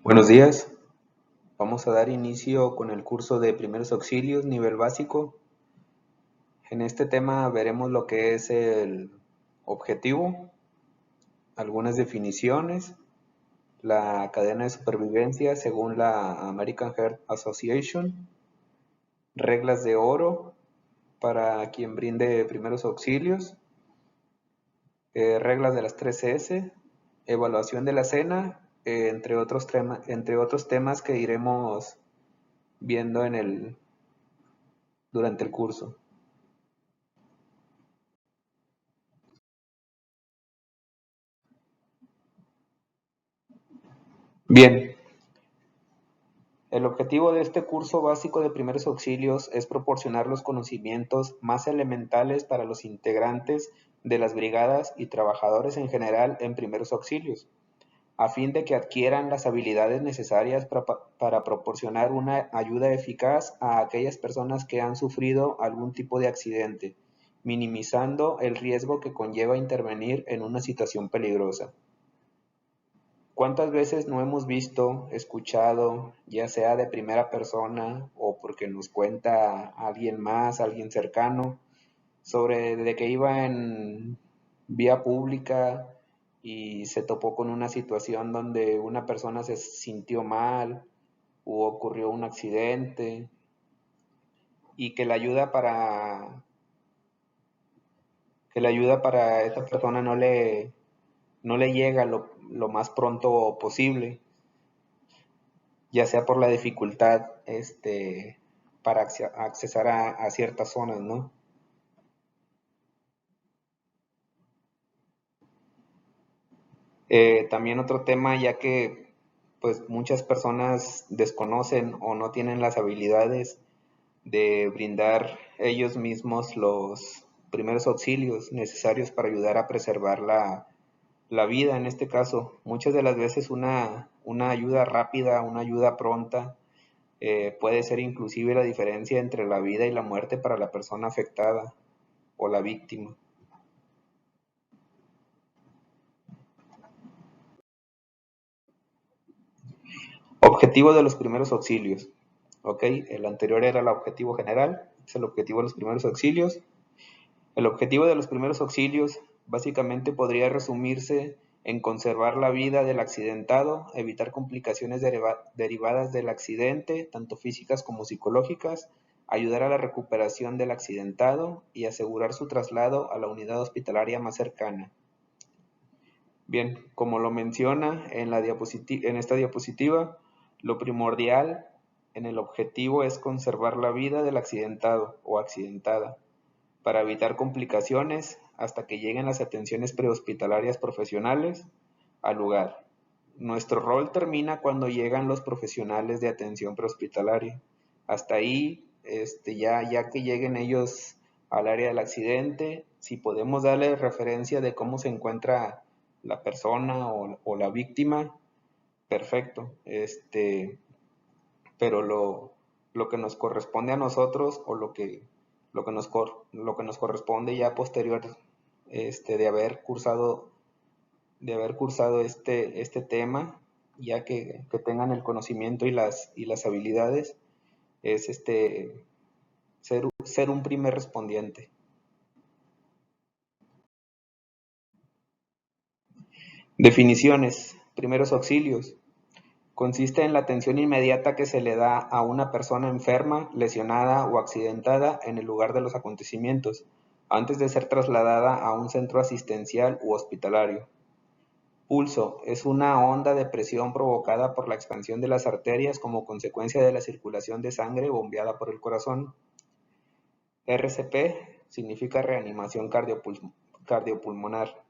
Buenos días, vamos a dar inicio con el curso de primeros auxilios, nivel básico. En este tema veremos lo que es el objetivo, algunas definiciones, la cadena de supervivencia según la American Heart Association, reglas de oro para quien brinde primeros auxilios, reglas de las 3S, evaluación de la cena, entre otros temas que iremos viendo durante el curso. Bien, el objetivo de este curso básico de primeros auxilios es proporcionar los conocimientos más elementales para los integrantes de las brigadas y trabajadores en general en primeros auxilios, a fin de que adquieran las habilidades necesarias para proporcionar una ayuda eficaz a aquellas personas que han sufrido algún tipo de accidente, minimizando el riesgo que conlleva intervenir en una situación peligrosa. ¿Cuántas veces no hemos visto, escuchado, ya sea de primera persona o porque nos cuenta alguien más, alguien cercano, sobre de que iba en vía pública y se topó con una situación donde una persona se sintió mal o ocurrió un accidente y que la ayuda para esa persona no le llega lo más pronto posible, ya sea por la dificultad para accesar a ciertas zonas, ¿no? También otro tema, ya que pues muchas personas desconocen o no tienen las habilidades de brindar ellos mismos los primeros auxilios necesarios para ayudar a preservar la vida en este caso. Muchas de las veces una ayuda rápida, una ayuda pronta, puede ser inclusive la diferencia entre la vida y la muerte para la persona afectada o la víctima. Objetivo de los primeros auxilios. Ok, el anterior era el objetivo general, es el objetivo de los primeros auxilios. El objetivo de los primeros auxilios básicamente podría resumirse en conservar la vida del accidentado, evitar complicaciones derivadas del accidente, tanto físicas como psicológicas, ayudar a la recuperación del accidentado y asegurar su traslado a la unidad hospitalaria más cercana. Bien, como lo menciona en esta diapositiva, lo primordial en el objetivo es conservar la vida del accidentado o accidentada para evitar complicaciones hasta que lleguen las atenciones prehospitalarias profesionales al lugar. Nuestro rol termina cuando llegan los profesionales de atención prehospitalaria. Hasta ahí, ya que lleguen ellos al área del accidente, si podemos darle referencia de cómo se encuentra la persona o la víctima, perfecto. Pero lo que nos corresponde a nosotros o lo que nos corresponde ya posterior de haber cursado este tema, ya que tengan el conocimiento y las habilidades, es ser un primer respondiente. Definiciones. Primeros auxilios. Consiste en la atención inmediata que se le da a una persona enferma, lesionada o accidentada en el lugar de los acontecimientos, antes de ser trasladada a un centro asistencial u hospitalario. Pulso es una onda de presión provocada por la expansión de las arterias como consecuencia de la circulación de sangre bombeada por el corazón. RCP significa reanimación cardiopulmonar.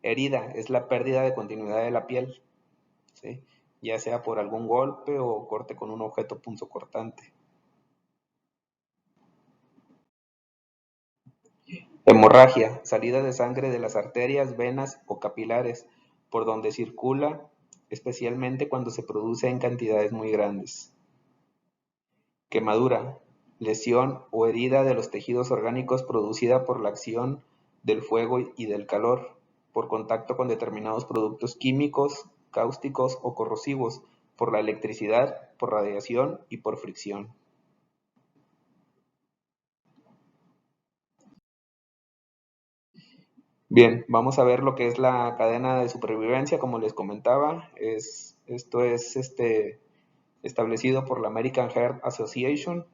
Herida es la pérdida de continuidad de la piel, ¿sí? Ya sea por algún golpe o corte con un objeto punzocortante. Hemorragia, salida de sangre de las arterias, venas o capilares, por donde circula, especialmente cuando se produce en cantidades muy grandes. Quemadura, lesión o herida de los tejidos orgánicos producida por la acción del fuego y del calor, por contacto con determinados productos químicos, cáusticos o corrosivos, por la electricidad, por radiación y por fricción. Bien, vamos a ver lo que es la cadena de supervivencia, como les comentaba. Esto es establecido por la American Heart Association.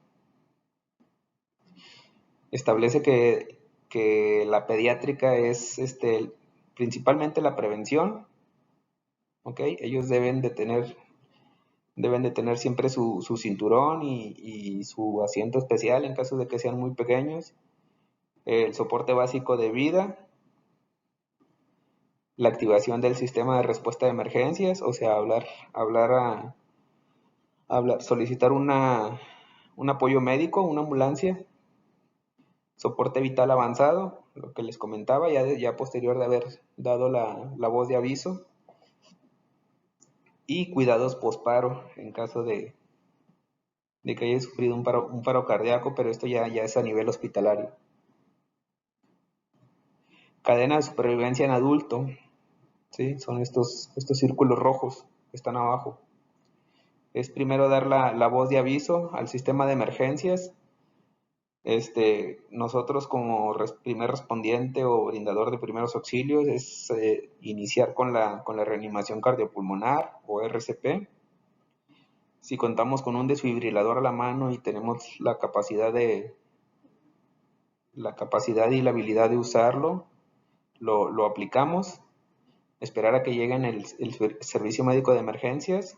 Establece que la pediátrica es principalmente la prevención. ¿Ok? Ellos deben de tener siempre su cinturón y su asiento especial en caso de que sean muy pequeños. El soporte básico de vida, la activación del sistema de respuesta de emergencias, o sea, solicitar un apoyo médico, una ambulancia, soporte vital avanzado, lo que les comentaba, ya posterior de haber dado la voz de aviso, y cuidados posparo en caso de que haya sufrido un paro cardíaco, pero esto ya es a nivel hospitalario. Cadena de supervivencia en adulto, ¿sí? Son estos círculos rojos que están abajo. Es primero dar la voz de aviso al sistema de emergencias. Nosotros como primer respondiente o brindador de primeros auxilios es iniciar con la reanimación cardiopulmonar o RCP. Si contamos con un desfibrilador a la mano y tenemos la capacidad y la habilidad de usarlo, lo aplicamos, esperar a que lleguen el servicio médico de emergencias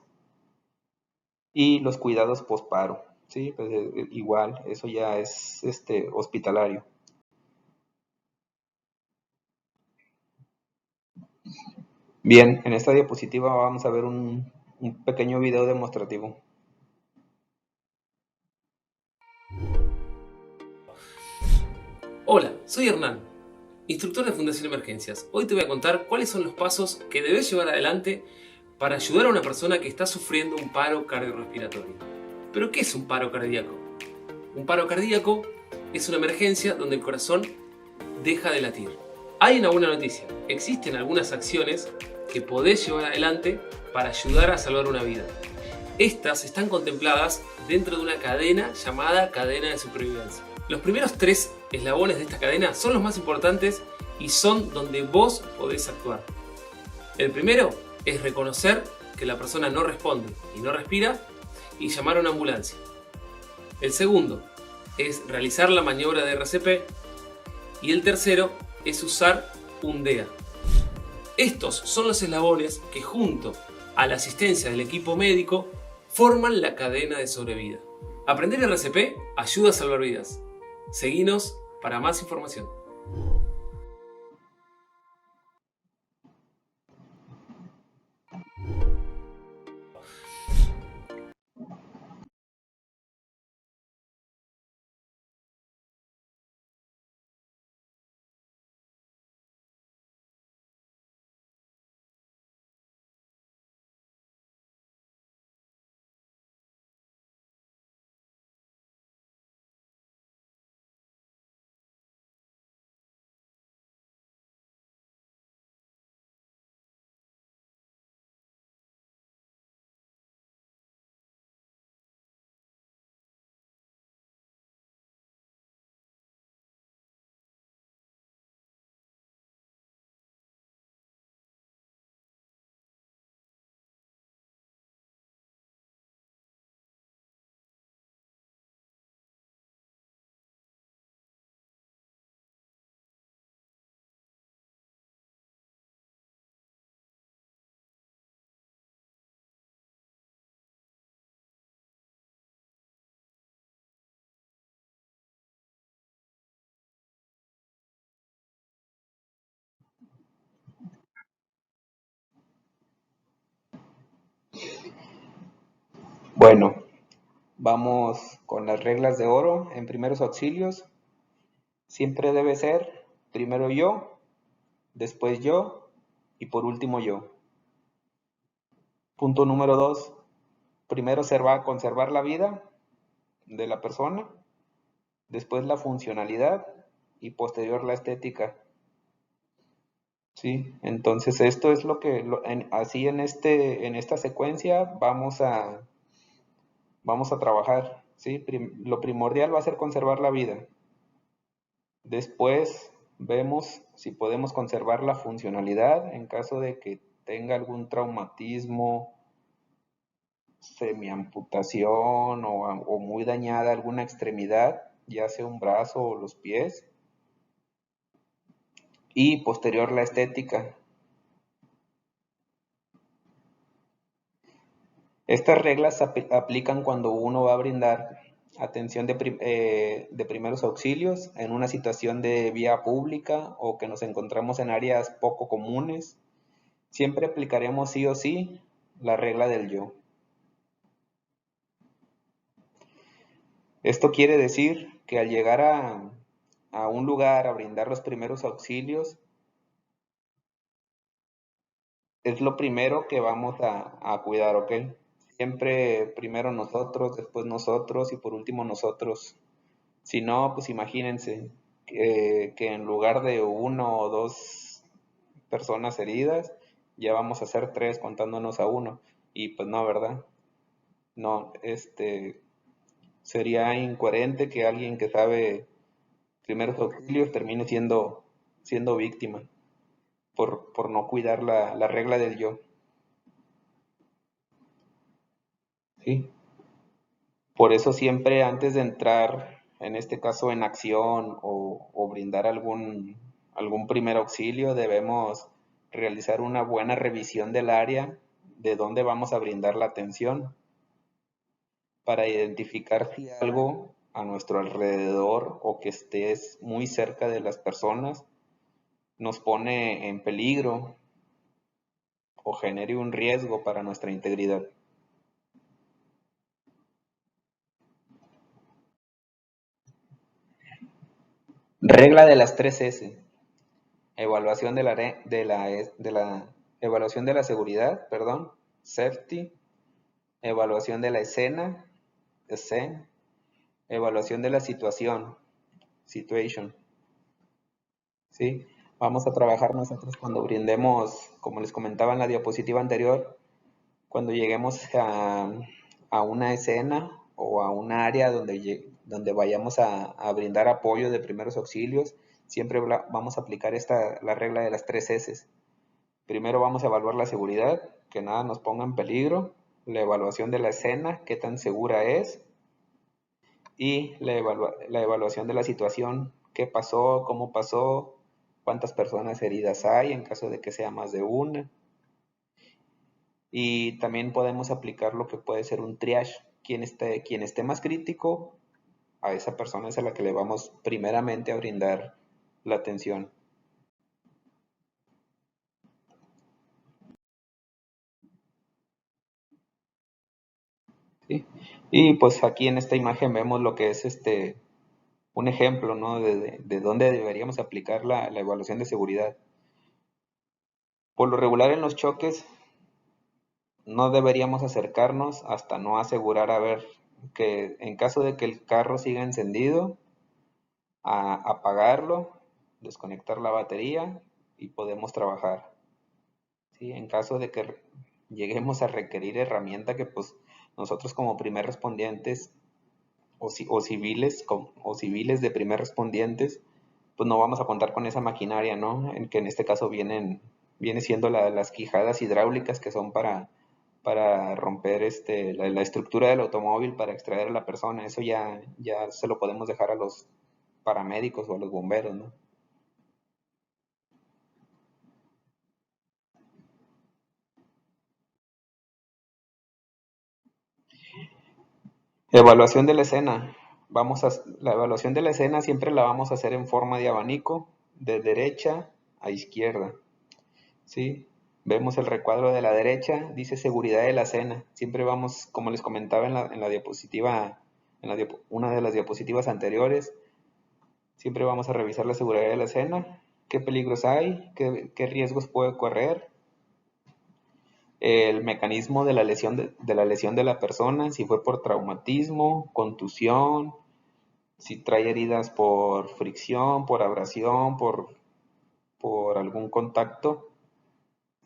y los cuidados posparo, ¿sí? Pues, igual, eso ya es hospitalario. Bien, en esta diapositiva vamos a ver un pequeño video demostrativo. Hola, soy Hernán, instructor de Fundación Emergencias. Hoy te voy a contar cuáles son los pasos que debes llevar adelante para ayudar a una persona que está sufriendo un paro cardiorrespiratorio. ¿Pero qué es un paro cardíaco? Un paro cardíaco es una emergencia donde el corazón deja de latir. Hay una buena noticia, existen algunas acciones que podés llevar adelante para ayudar a salvar una vida. Estas están contempladas dentro de una cadena llamada cadena de supervivencia. Los primeros 3 eslabones de esta cadena son los más importantes y son donde vos podés actuar. El primero es reconocer que la persona no responde y no respira y llamar a una ambulancia. El segundo es realizar la maniobra de RCP y el tercero es usar un DEA. Estos son los eslabones que junto a la asistencia del equipo médico forman la cadena de sobrevida. Aprender RCP ayuda a salvar vidas. Seguinos para más información. Bueno, vamos con las reglas de oro en primeros auxilios. Siempre debe ser primero yo, después yo y por último yo. Punto número 2. Primero conservar la vida de la persona, después la funcionalidad y posterior la estética. ¿sí? Entonces esto es lo que, así en esta secuencia vamos a trabajar, ¿sí? Lo primordial va a ser conservar la vida. Después vemos si podemos conservar la funcionalidad en caso de que tenga algún traumatismo, semiamputación o muy dañada alguna extremidad, ya sea un brazo o los pies. Y posterior la estética. Estas reglas se aplican cuando uno va a brindar atención de primeros auxilios en una situación de vía pública o que nos encontramos en áreas poco comunes. Siempre aplicaremos sí o sí la regla del yo. Esto quiere decir que al llegar a un lugar a brindar los primeros auxilios, es lo primero que vamos a cuidar, ¿ok? Siempre primero nosotros, después nosotros y por último nosotros. Si no, pues imagínense que en lugar de uno o dos personas heridas, ya vamos a ser tres contándonos a uno. Y pues no, ¿verdad? No, sería incoherente que alguien que sabe primeros auxilios termine siendo víctima por no cuidar la regla del yo. ¿Sí? Por eso siempre antes de entrar, en este caso en acción o brindar algún primer auxilio, debemos realizar una buena revisión del área de donde vamos a brindar la atención para identificar si algo a nuestro alrededor o que estés muy cerca de las personas nos pone en peligro o genere un riesgo para nuestra integridad. Regla de las 3S. Evaluación de la evaluación de la seguridad, perdón, safety, evaluación de la escena, scene, evaluación de la situación, situation, ¿sí? Vamos a trabajar nosotros cuando brindemos, como les comentaba en la diapositiva anterior, cuando lleguemos a una escena o a un área donde vayamos a brindar apoyo de primeros auxilios, siempre vamos a aplicar la regla de las 3S. Primero vamos a evaluar la seguridad, que nada nos ponga en peligro, la evaluación de la escena, qué tan segura es, y la evaluación de la situación, qué pasó, cómo pasó, cuántas personas heridas hay en caso de que sea más de una. Y también podemos aplicar lo que puede ser un triage. Quien esté más crítico, a esa persona es a la que le vamos primeramente a brindar la atención. ¿Sí? Y pues aquí en esta imagen vemos lo que es un ejemplo, ¿no? de dónde deberíamos aplicar la evaluación de seguridad. Por lo regular en los choques no deberíamos acercarnos hasta no asegurar a ver que en caso de que el carro siga encendido, a apagarlo, desconectar la batería y podemos trabajar. ¿Sí? En caso de que lleguemos a requerir herramienta que pues nosotros como primer respondientes o civiles de primer respondientes, pues no vamos a contar con esa maquinaria, ¿no? Que en este caso viene siendo las quijadas hidráulicas que son para romper la estructura del automóvil para extraer a la persona. Eso ya se lo podemos dejar a los paramédicos o a los bomberos, ¿no? Evaluación de la escena. La evaluación de la escena siempre la vamos a hacer en forma de abanico, de derecha a izquierda. ¿Sí? Vemos el recuadro de la derecha, dice seguridad de la escena. Siempre vamos, como les comentaba en la diapositiva, una de las diapositivas anteriores, siempre vamos a revisar la seguridad de la escena, qué peligros hay, qué riesgos puede correr, el mecanismo de la lesión de la persona, si fue por traumatismo, contusión, si trae heridas por fricción, por abrasión, por algún contacto,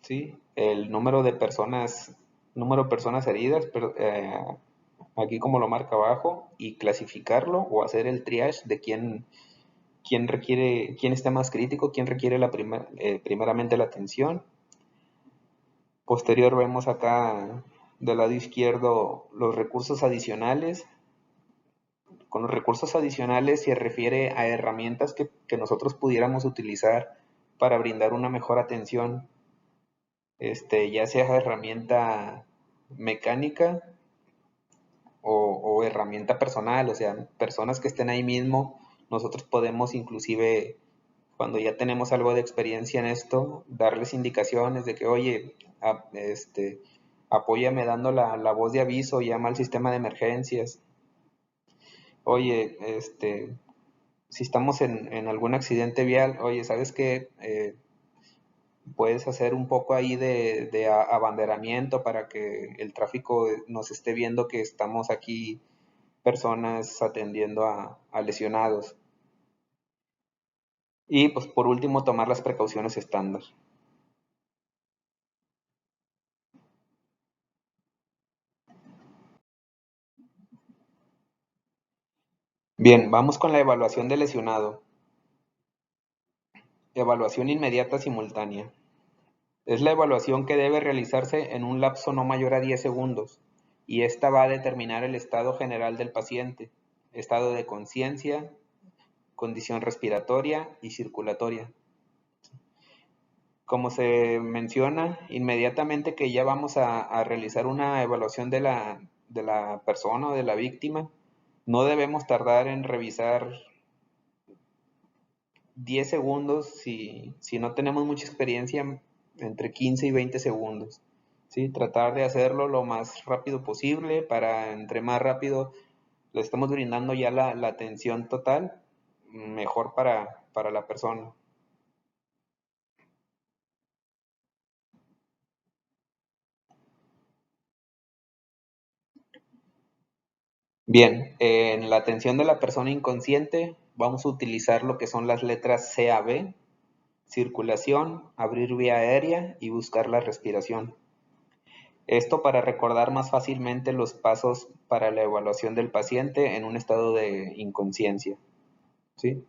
¿sí? El número de personas heridas, pero, aquí como lo marca abajo, y clasificarlo o hacer el triage de quién está más crítico, quién requiere primeramente la atención. Posterior vemos acá del lado izquierdo los recursos adicionales. Con los recursos adicionales se refiere a herramientas que nosotros pudiéramos utilizar para brindar una mejor atención, ya sea herramienta mecánica o herramienta personal, o sea, personas que estén ahí mismo. Nosotros podemos inclusive, cuando ya tenemos algo de experiencia en esto, darles indicaciones de que, oye, apóyame dando la voz de aviso, llama al sistema de emergencias. Oye, si estamos en algún accidente vial, oye, ¿sabes qué? Puedes hacer un poco ahí de abanderamiento para que el tráfico nos esté viendo que estamos aquí personas atendiendo a lesionados. Y pues por último, tomar las precauciones estándar. Bien, vamos con la evaluación del lesionado. Evaluación inmediata simultánea. Es la evaluación que debe realizarse en un lapso no mayor a 10 segundos, y esta va a determinar el estado general del paciente, estado de conciencia, condición respiratoria y circulatoria. Como se menciona, inmediatamente que ya vamos a realizar una evaluación de la persona o de la víctima, no debemos tardar en revisar 10 segundos, si no tenemos mucha experiencia, entre 15 y 20 segundos. ¿Sí? Tratar de hacerlo lo más rápido posible para entre más rápido le estamos brindando ya la atención total, mejor para la persona. Bien, en la atención de la persona inconsciente vamos a utilizar lo que son las letras C a B: circulación, abrir vía aérea y buscar la respiración. Esto para recordar más fácilmente los pasos para la evaluación del paciente en un estado de inconsciencia, ¿sí?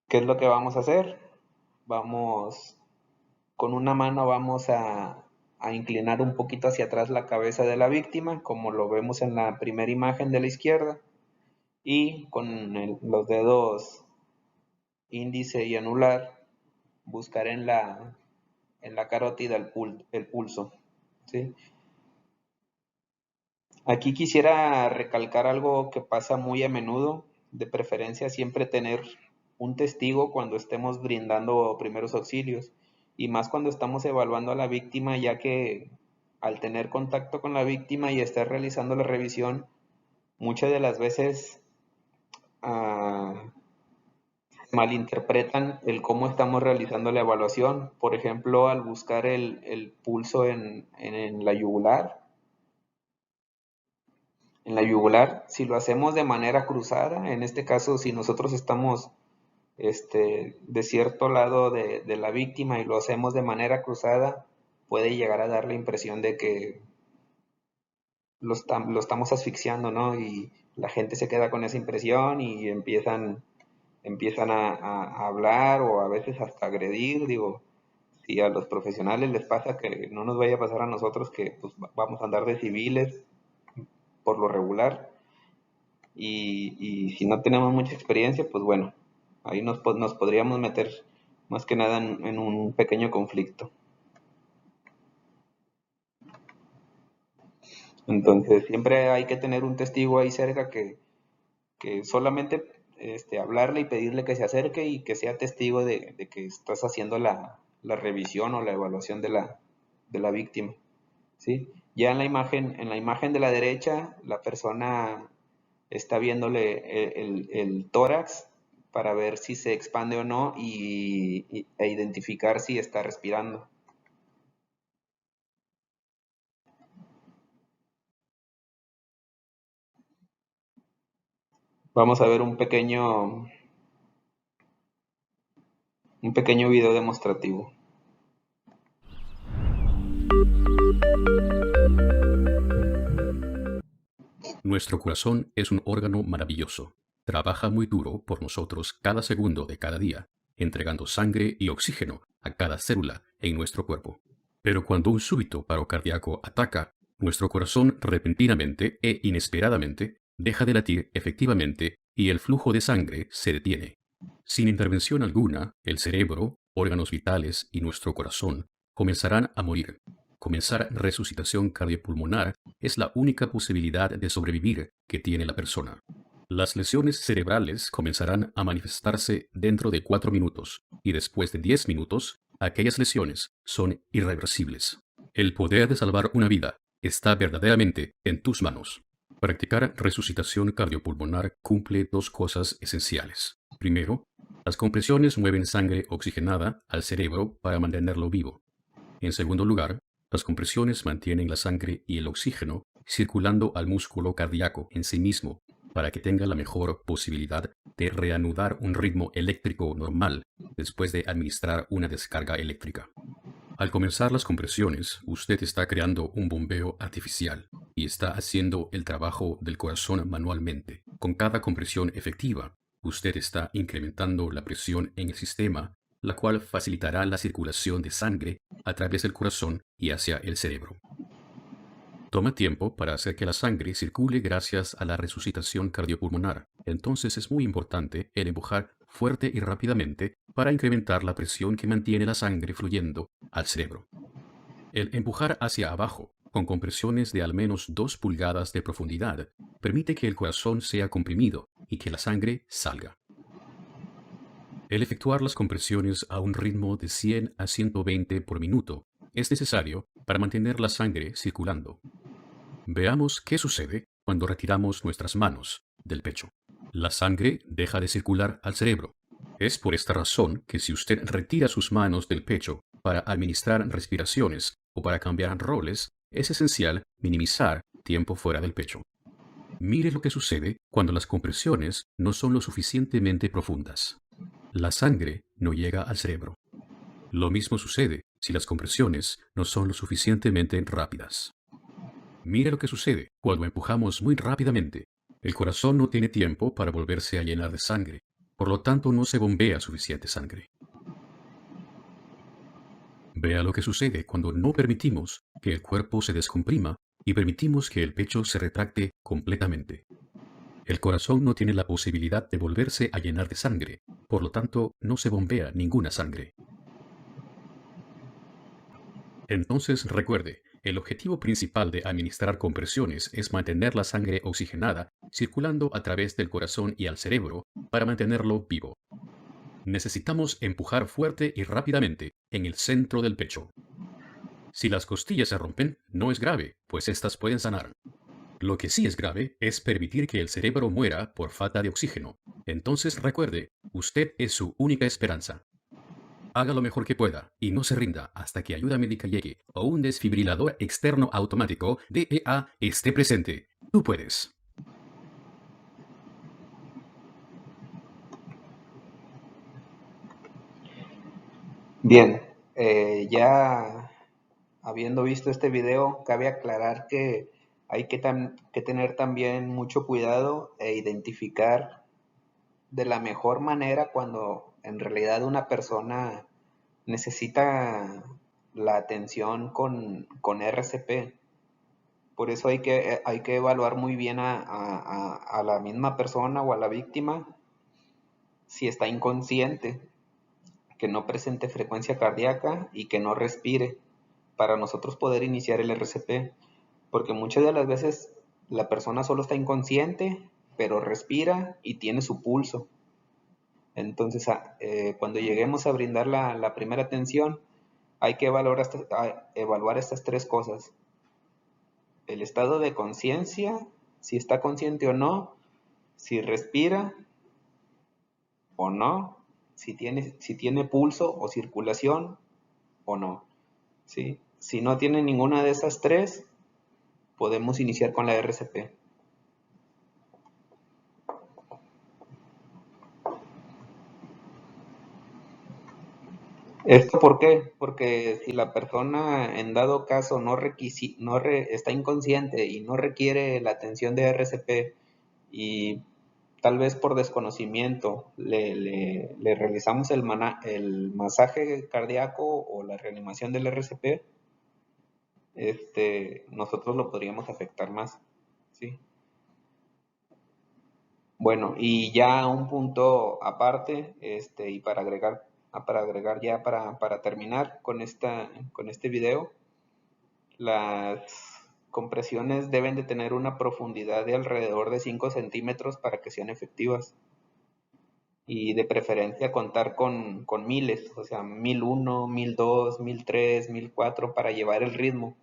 ¿Qué es lo que vamos a hacer? Con una mano vamos a inclinar un poquito hacia atrás la cabeza de la víctima, como lo vemos en la primera imagen de la izquierda, y con los dedos índice y anular buscar en la carótida el pulso, ¿sí? Aquí quisiera recalcar algo que pasa muy a menudo, de preferencia siempre tener un testigo cuando estemos brindando primeros auxilios, y más cuando estamos evaluando a la víctima, ya que al tener contacto con la víctima y estar realizando la revisión, muchas de las veces ah, malinterpretan el cómo estamos realizando la evaluación. Por ejemplo, al buscar el pulso en la yugular. En la yugular, si lo hacemos de manera cruzada, en este caso, si nosotros estamos de cierto lado de la víctima y lo hacemos de manera cruzada, puede llegar a dar la impresión de que lo estamos asfixiando, ¿no? Y la gente se queda con esa impresión y empiezan a hablar o a veces hasta agredir. Digo, si a los profesionales les pasa, que no nos vaya a pasar a nosotros, que pues, vamos a andar de civiles por lo regular, y si no tenemos mucha experiencia, pues bueno, ahí nos podríamos meter más que nada en un pequeño conflicto. Entonces siempre hay que tener un testigo ahí cerca que solamente hablarle y pedirle que se acerque y que sea testigo de que estás haciendo la revisión o la evaluación de la víctima, ¿sí? Ya en la imagen de la derecha, la persona está viéndole el tórax para ver si se expande o no, e identificar si está respirando. Vamos a ver un pequeño video demostrativo. Nuestro corazón es un órgano maravilloso. Trabaja muy duro por nosotros cada segundo de cada día, entregando sangre y oxígeno a cada célula en nuestro cuerpo. Pero cuando un súbito paro cardíaco ataca, nuestro corazón repentinamente e inesperadamente deja de latir efectivamente y el flujo de sangre se detiene. Sin intervención alguna, el cerebro, órganos vitales y nuestro corazón comenzarán a morir. Comenzar resucitación cardiopulmonar es la única posibilidad de sobrevivir que tiene la persona. Las lesiones cerebrales comenzarán a manifestarse dentro de 4 minutos y después de 10 minutos, aquellas lesiones son irreversibles. El poder de salvar una vida está verdaderamente en tus manos. Practicar resucitación cardiopulmonar cumple 2 cosas esenciales. Primero, las compresiones mueven sangre oxigenada al cerebro para mantenerlo vivo. En segundo lugar, las compresiones mantienen la sangre y el oxígeno circulando al músculo cardíaco en sí mismo para que tenga la mejor posibilidad de reanudar un ritmo eléctrico normal después de administrar una descarga eléctrica. Al comenzar las compresiones, usted está creando un bombeo artificial y está haciendo el trabajo del corazón manualmente. Con cada compresión efectiva, usted está incrementando la presión en el sistema, la cual facilitará la circulación de sangre a través del corazón y hacia el cerebro. Toma tiempo para hacer que la sangre circule gracias a la resucitación cardiopulmonar. Entonces es muy importante el empujar fuerte y rápidamente para incrementar la presión que mantiene la sangre fluyendo al cerebro. El empujar hacia abajo, con compresiones de al menos 2 pulgadas de profundidad, permite que el corazón sea comprimido y que la sangre salga. El efectuar las compresiones a un ritmo de 100 a 120 por minuto es necesario para mantener la sangre circulando. Veamos qué sucede cuando retiramos nuestras manos del pecho. La sangre deja de circular al cerebro. Es por esta razón que si usted retira sus manos del pecho para administrar respiraciones o para cambiar roles, es esencial minimizar tiempo fuera del pecho. Mire lo que sucede cuando las compresiones no son lo suficientemente profundas. La sangre no llega al cerebro. Lo mismo sucede si las compresiones no son lo suficientemente rápidas. Mire lo que sucede cuando empujamos muy rápidamente. El corazón no tiene tiempo para volverse a llenar de sangre, por lo tanto no se bombea suficiente sangre. Vea lo que sucede cuando no permitimos que el cuerpo se descomprima y permitimos que el pecho se retracte completamente. El corazón no tiene la posibilidad de volverse a llenar de sangre, por lo tanto no se bombea ninguna sangre. Entonces recuerde, el objetivo principal de administrar compresiones es mantener la sangre oxigenada circulando a través del corazón y al cerebro para mantenerlo vivo. Necesitamos empujar fuerte y rápidamente en el centro del pecho. Si las costillas se rompen, no es grave, pues estas pueden sanar. Lo que sí es grave es permitir que el cerebro muera por falta de oxígeno. Entonces recuerde, usted es su única esperanza. Haga lo mejor que pueda y no se rinda hasta que ayuda médica llegue o un desfibrilador externo automático DEA esté presente. Tú puedes. Bien, ya habiendo visto este video, cabe aclarar que hay que tener también mucho cuidado e identificar de la mejor manera cuando en realidad una persona necesita la atención con RCP. Por eso hay que evaluar muy bien a la misma persona o a la víctima si está inconsciente, que no presente frecuencia cardíaca y que no respire para nosotros poder iniciar el RCP. Porque muchas de las veces la persona solo está inconsciente, pero respira y tiene su pulso. Entonces, cuando lleguemos a brindar la primera atención, hay que evaluar estas 3 cosas. El estado de conciencia, si está consciente o no, si respira o no, si tiene pulso o circulación o no. ¿Sí? Si no tiene ninguna de esas 3, podemos iniciar con la RCP. ¿Esto por qué? Porque si la persona en dado caso está inconsciente y no requiere la atención de RCP y tal vez por desconocimiento le realizamos el masaje cardíaco o la reanimación del RCP, nosotros lo podríamos afectar más, ¿sí? Bueno, y ya un punto aparte, y para agregar ya para terminar con este video, las compresiones deben de tener una profundidad de alrededor de 5 centímetros para que sean efectivas. Y de preferencia contar con miles, o sea, 1001, 1002, 1003, 1004 para llevar el ritmo.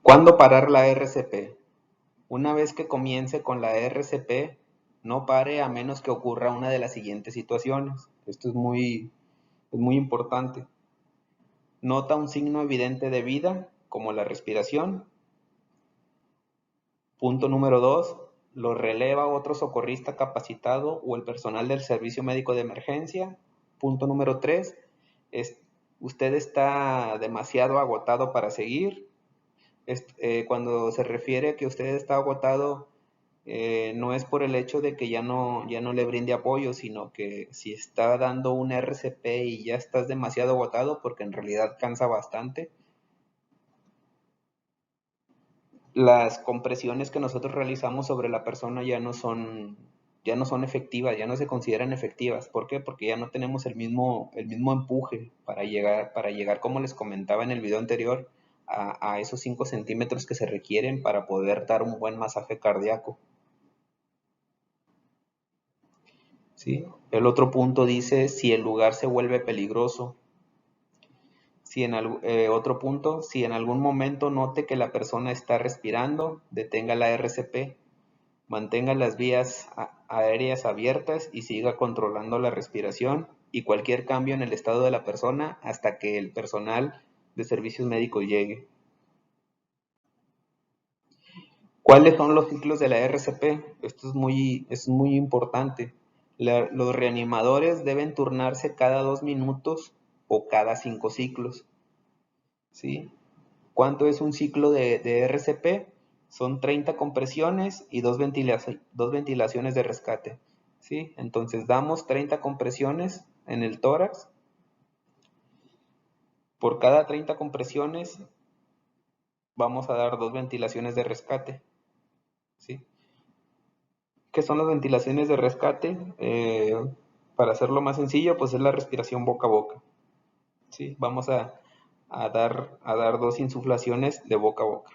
¿Cuándo parar la RCP? Una vez que comience con la RCP, no pare a menos que ocurra una de las siguientes situaciones. Esto es muy importante. nota un signo evidente de vida, como la respiración. Punto número 2, lo releva otro socorrista capacitado o el personal del servicio médico de emergencia. Punto número 3, usted está demasiado agotado para seguir. Cuando se refiere a que usted está agotado, no es por el hecho de que ya no le brinde apoyo, sino que si está dando un RCP y ya estás demasiado agotado, porque en realidad cansa bastante, las compresiones que nosotros realizamos sobre la persona ya no son efectivas, ya no se consideran efectivas. ¿Por qué? Porque ya no tenemos el mismo empuje para llegar, como les comentaba en el video anterior, a esos 5 centímetros que se requieren para poder dar un buen masaje cardíaco. ¿Sí? El otro punto dice si el lugar se vuelve peligroso. Otro punto, si en algún momento note que la persona está respirando, detenga la RCP, mantenga las vías aéreas abiertas y siga controlando la respiración y cualquier cambio en el estado de la persona hasta que el personal de servicios médicos llegue. ¿Cuáles son los ciclos de la RCP? Esto es muy importante. Los reanimadores deben turnarse cada 2 minutos o cada 5 ciclos. ¿Sí? ¿Cuánto es un ciclo de RCP? Son 30 compresiones y 2 ventilaciones de rescate. ¿Sí? Entonces damos 30 compresiones en el tórax. Por cada 30 compresiones vamos a dar 2 ventilaciones de rescate. ¿Sí? ¿Qué son las ventilaciones de rescate? Para hacerlo más sencillo, pues es la respiración boca a boca. ¿Sí? Vamos a dar 2 insuflaciones de boca a boca.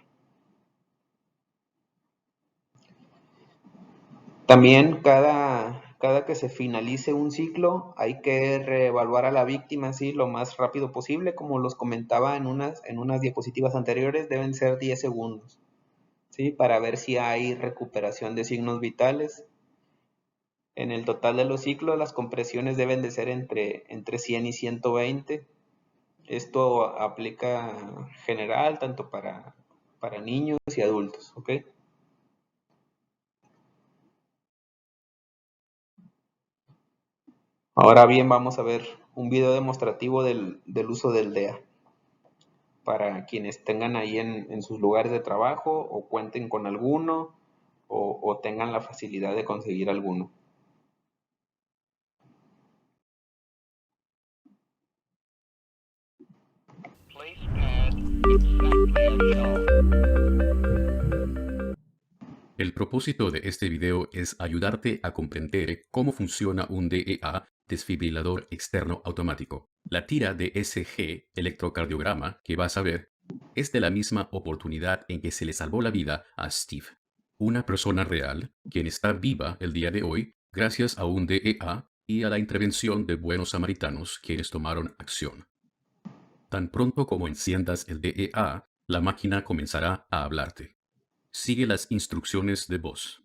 También cada que se finalice un ciclo hay que reevaluar a la víctima, ¿sí? Lo más rápido posible. Como los comentaba en unas diapositivas anteriores, deben ser 10 segundos, ¿sí? Para ver si hay recuperación de signos vitales. En el total de los ciclos, las compresiones deben de ser entre 100 y 120. Esto aplica general tanto para niños y adultos, ¿ok? Ahora bien, vamos a ver un video demostrativo del uso del DEA para quienes tengan ahí en sus lugares de trabajo o cuenten con alguno o tengan la facilidad de conseguir alguno. El propósito de este video es ayudarte a comprender cómo funciona un DEA, desfibrilador externo automático. La tira de ECG, electrocardiograma, que vas a ver, es de la misma oportunidad en que se le salvó la vida a Steve, una persona real, quien está viva el día de hoy gracias a un DEA y a la intervención de buenos samaritanos quienes tomaron acción. Tan pronto como enciendas el DEA, la máquina comenzará a hablarte. Sigue las instrucciones de voz.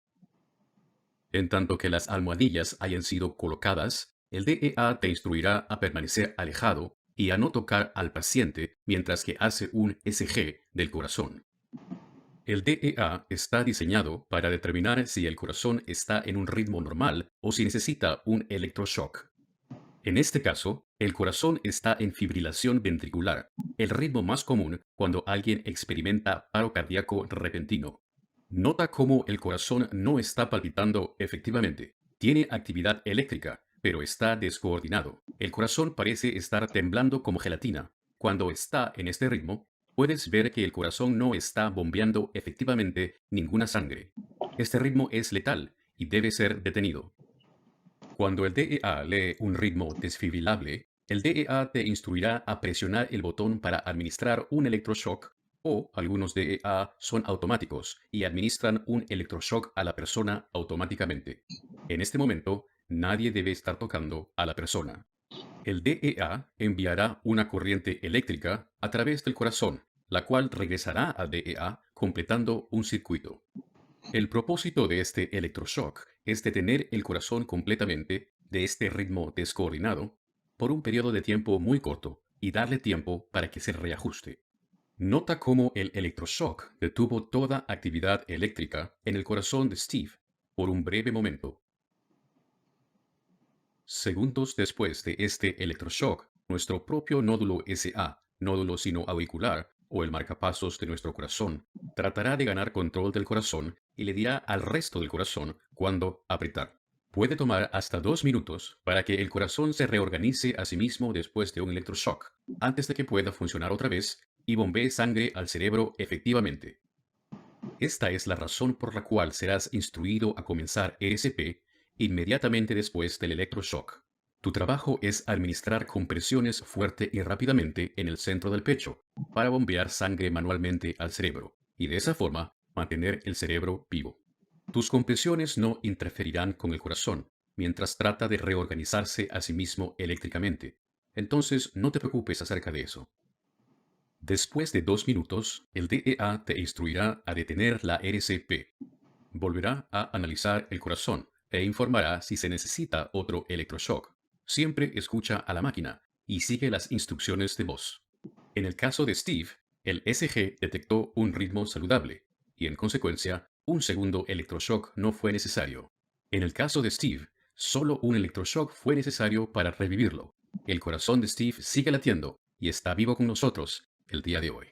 En tanto que las almohadillas hayan sido colocadas, el DEA te instruirá a permanecer alejado y a no tocar al paciente mientras que hace un ECG del corazón. El DEA está diseñado para determinar si el corazón está en un ritmo normal o si necesita un electroshock. En este caso, el corazón está en fibrilación ventricular, el ritmo más común cuando alguien experimenta paro cardíaco repentino. Nota cómo el corazón no está palpitando efectivamente. Tiene actividad eléctrica, pero está descoordinado. El corazón parece estar temblando como gelatina. Cuando está en este ritmo, puedes ver que el corazón no está bombeando efectivamente ninguna sangre. Este ritmo es letal y debe ser detenido. Cuando el DEA lee un ritmo desfibrilable, el DEA te instruirá a presionar el botón para administrar un electroshock o algunos DEA son automáticos y administran un electroshock a la persona automáticamente. En este momento, nadie debe estar tocando a la persona. El DEA enviará una corriente eléctrica a través del corazón, la cual regresará al DEA completando un circuito. El propósito de este electroshock es detener el corazón completamente de este ritmo descoordinado por un periodo de tiempo muy corto y darle tiempo para que se reajuste. Nota cómo el electroshock detuvo toda actividad eléctrica en el corazón de Steve por un breve momento. Segundos después de este electroshock, nuestro propio nódulo SA, nódulo sinoauricular o el marcapasos de nuestro corazón, tratará de ganar control del corazón y le dirá al resto del corazón cuándo apretar. Puede tomar hasta 2 minutos para que el corazón se reorganice a sí mismo después de un electroshock, antes de que pueda funcionar otra vez y bombee sangre al cerebro efectivamente. Esta es la razón por la cual serás instruido a comenzar ESP inmediatamente después del electroshock. Tu trabajo es administrar compresiones fuerte y rápidamente en el centro del pecho para bombear sangre manualmente al cerebro y de esa forma mantener el cerebro vivo. Tus compresiones no interferirán con el corazón mientras trata de reorganizarse a sí mismo eléctricamente. Entonces no te preocupes acerca de eso. Después de 2 minutos, el DEA te instruirá a detener la RCP. Volverá a analizar el corazón e informará si se necesita otro electroshock. Siempre escucha a la máquina y sigue las instrucciones de voz. En el caso de Steve, el SG detectó un ritmo saludable y en consecuencia, un segundo electroshock no fue necesario. En el caso de Steve, solo un electroshock fue necesario para revivirlo. El corazón de Steve sigue latiendo y está vivo con nosotros el día de hoy.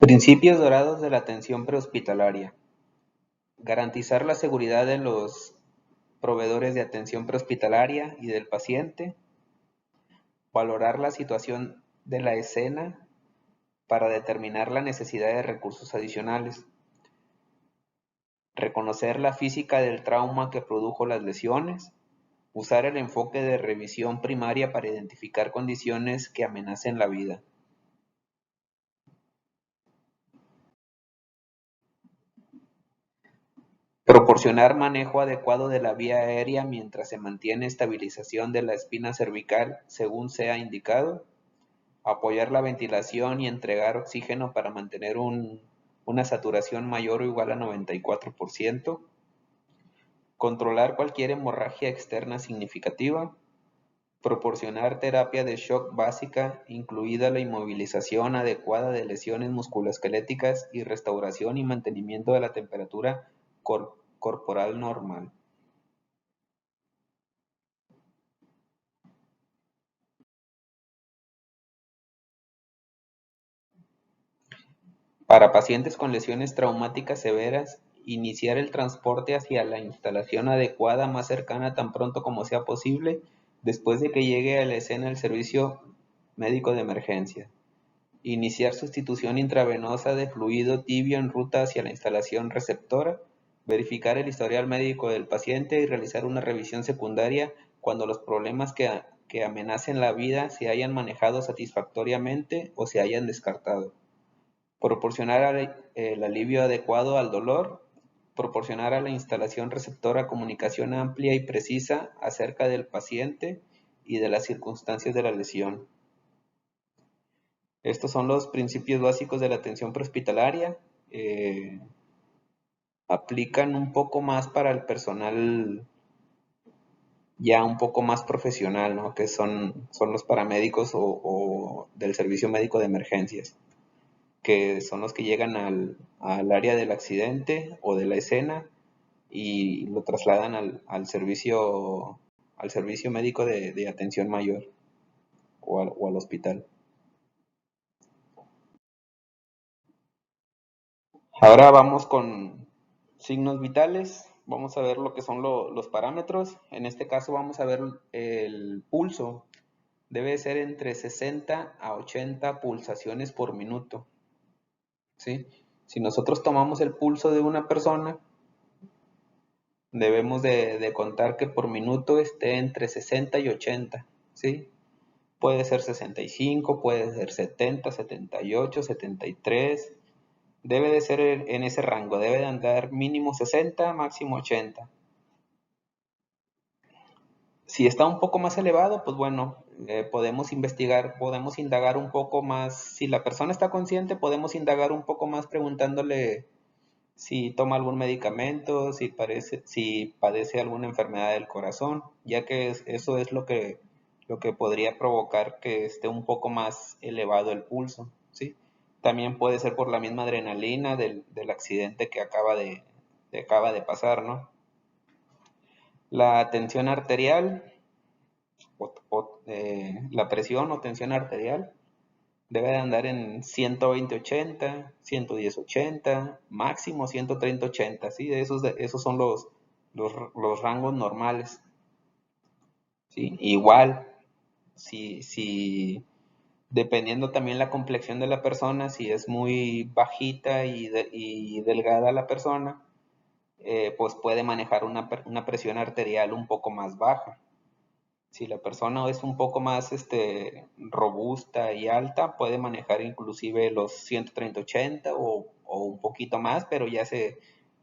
Principios dorados de la atención prehospitalaria. Garantizar la seguridad de los proveedores de atención prehospitalaria y del paciente. Valorar la situación de la escena para determinar la necesidad de recursos adicionales. Reconocer la física del trauma que produjo las lesiones. Usar el enfoque de revisión primaria para identificar condiciones que amenacen la vida. Proporcionar manejo adecuado de la vía aérea mientras se mantiene estabilización de la espina cervical según sea indicado. Apoyar la ventilación y entregar oxígeno para mantener una saturación mayor o igual a 94%. Controlar cualquier hemorragia externa significativa. Proporcionar terapia de shock básica, incluida la inmovilización adecuada de lesiones musculoesqueléticas y restauración y mantenimiento de la temperatura corporal normal. Para pacientes con lesiones traumáticas severas, iniciar el transporte hacia la instalación adecuada más cercana tan pronto como sea posible después de que llegue a la escena el servicio médico de emergencia. Iniciar sustitución intravenosa de fluido tibio en ruta hacia la instalación receptora. Verificar el historial médico del paciente y realizar una revisión secundaria cuando los problemas que amenacen la vida se hayan manejado satisfactoriamente o se hayan descartado. Proporcionar el alivio adecuado al dolor. Proporcionar a la instalación receptora comunicación amplia y precisa acerca del paciente y de las circunstancias de la lesión. Estos son los principios básicos de la atención prehospitalaria. Aplican un poco más para el personal ya un poco más profesional, ¿no? Que son los paramédicos o del servicio médico de emergencias, que son los que llegan al área del accidente o de la escena y lo trasladan al servicio médico de atención mayor o al hospital. Ahora vamos con signos vitales. Vamos a ver lo que son los parámetros. En este caso vamos a ver el pulso. Debe ser entre 60 a 80 pulsaciones por minuto. ¿Sí? Si nosotros tomamos el pulso de una persona, debemos de contar que por minuto esté entre 60 y 80. ¿Sí? Puede ser 65, puede ser 70, 78, 73. Debe de ser en ese rango, debe de andar mínimo 60, máximo 80. Si está un poco más elevado, pues bueno, podemos indagar un poco más. Si la persona está consciente, podemos indagar un poco más preguntándole si toma algún medicamento, si padece alguna enfermedad del corazón, ya que eso es lo que podría provocar que esté un poco más elevado el pulso, ¿sí? También puede ser por la misma adrenalina del accidente que acaba de pasar, ¿no? La tensión arterial, la presión o tensión arterial debe de andar en 120-80, 110-80, máximo 130-80, ¿sí? Esos son los rangos normales, ¿sí? Igual, si dependiendo también la complexión de la persona, si es muy bajita y delgada la persona, pues puede manejar una presión arterial un poco más baja. Si la persona es un poco más robusta y alta, puede manejar inclusive los 130-80 o un poquito más, pero ya se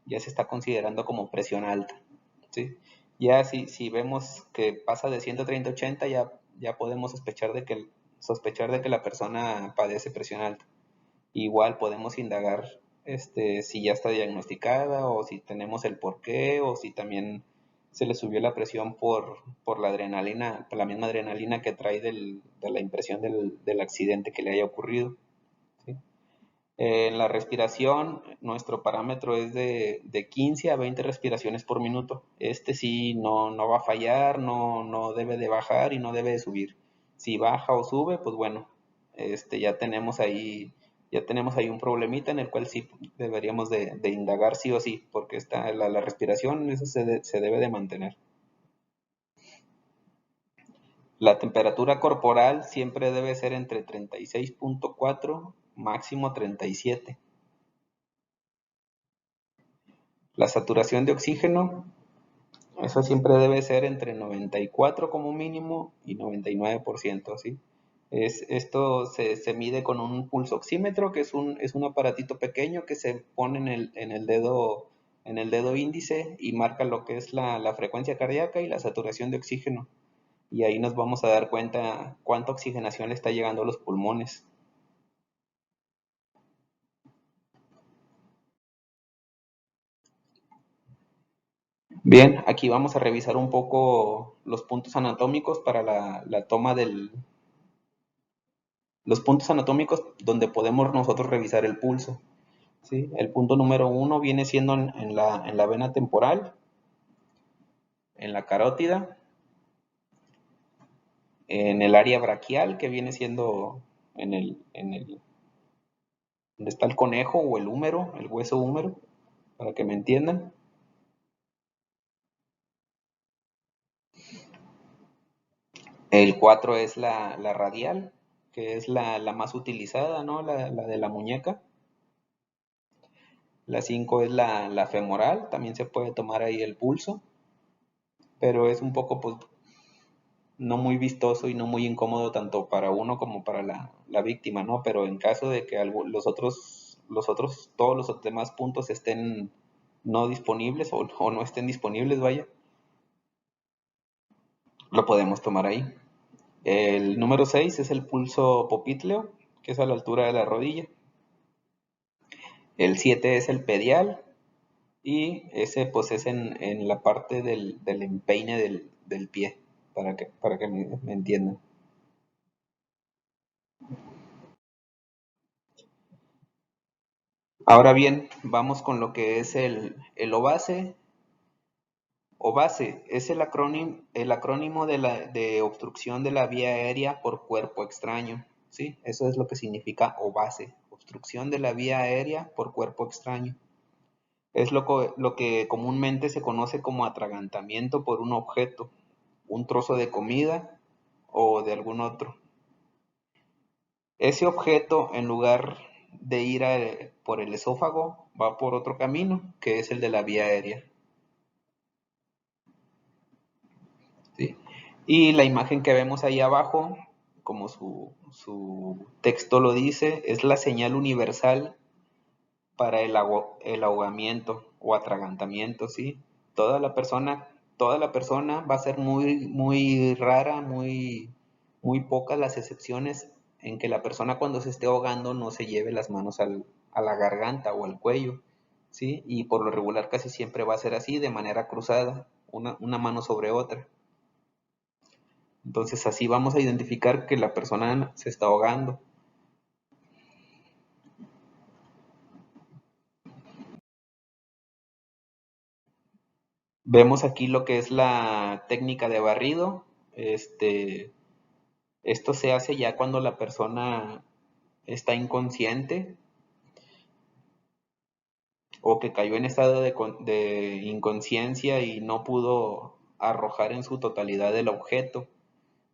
está considerando como presión alta, ¿sí? Ya si vemos que pasa de 130-80, ya podemos sospechar de que la persona padece presión alta. Igual podemos indagar si ya está diagnosticada o si tenemos el porqué o si también se le subió la presión por la adrenalina, por la misma adrenalina que trae de la impresión del accidente que le haya ocurrido, ¿sí? En la respiración, nuestro parámetro es de 15 a 20 respiraciones por minuto. Sí no va a fallar, no debe de bajar y no debe de subir. Si baja o sube, pues bueno, ya tenemos ahí ya tenemos ahí un problemita en el cual sí deberíamos de indagar sí o sí, porque la respiración eso se debe de mantener. La temperatura corporal siempre debe ser entre 36.4, máximo 37. La saturación de oxígeno, eso siempre debe ser entre 94 como mínimo y 99%, ¿sí? Esto se mide con un pulsoxímetro, que es un aparatito pequeño que se pone en el dedo índice y marca lo que es la frecuencia cardíaca y la saturación de oxígeno. Y ahí nos vamos a dar cuenta cuánta oxigenación le está llegando a los pulmones. Bien, aquí vamos a revisar un poco los puntos anatómicos para la toma los puntos anatómicos donde podemos nosotros revisar el pulso. ¿Sí? El punto número 1 viene siendo en la vena temporal, en la carótida, en el área braquial, que viene siendo donde está el conejo o el húmero, el hueso húmero, para que me entiendan. El 4 es la radial, que es la más utilizada, ¿no? La de la muñeca. La 5 es la femoral, también se puede tomar ahí el pulso, pero es un poco, pues, no muy vistoso y no muy incómodo tanto para uno como para la víctima, ¿no? Pero en caso de que todos los demás puntos estén no disponibles o no estén disponibles, vaya, lo podemos tomar ahí. El número 6 es el pulso popitleo, que es a la altura de la rodilla. El 7 es el pedial y ese pues es en la parte del empeine del pie, para que me entiendan. Ahora bien, vamos con lo que es el OVACE. OVACE es el acrónimo de obstrucción de la vía aérea por cuerpo extraño. ¿Sí? Eso es lo que significa OVACE, obstrucción de la vía aérea por cuerpo extraño. Es lo que comúnmente se conoce como atragantamiento por un objeto, un trozo de comida o de algún otro. Ese objeto, en lugar de ir por el esófago, va por otro camino, que es el de la vía aérea. ¿Sí? Y la imagen que vemos ahí abajo, como su texto lo dice, es la señal universal para el ahogamiento o atragantamiento, ¿sí? Toda la persona va a ser muy rara, muy pocas las excepciones en que la persona cuando se esté ahogando no se lleve las manos a la garganta o al cuello, ¿sí? Y por lo regular casi siempre va a ser así, de manera cruzada, una mano sobre otra. Entonces así vamos a identificar que la persona se está ahogando. Vemos aquí lo que es la técnica de barrido. Esto se hace ya cuando la persona está inconsciente o que cayó en estado de inconsciencia y no pudo arrojar en su totalidad el objeto.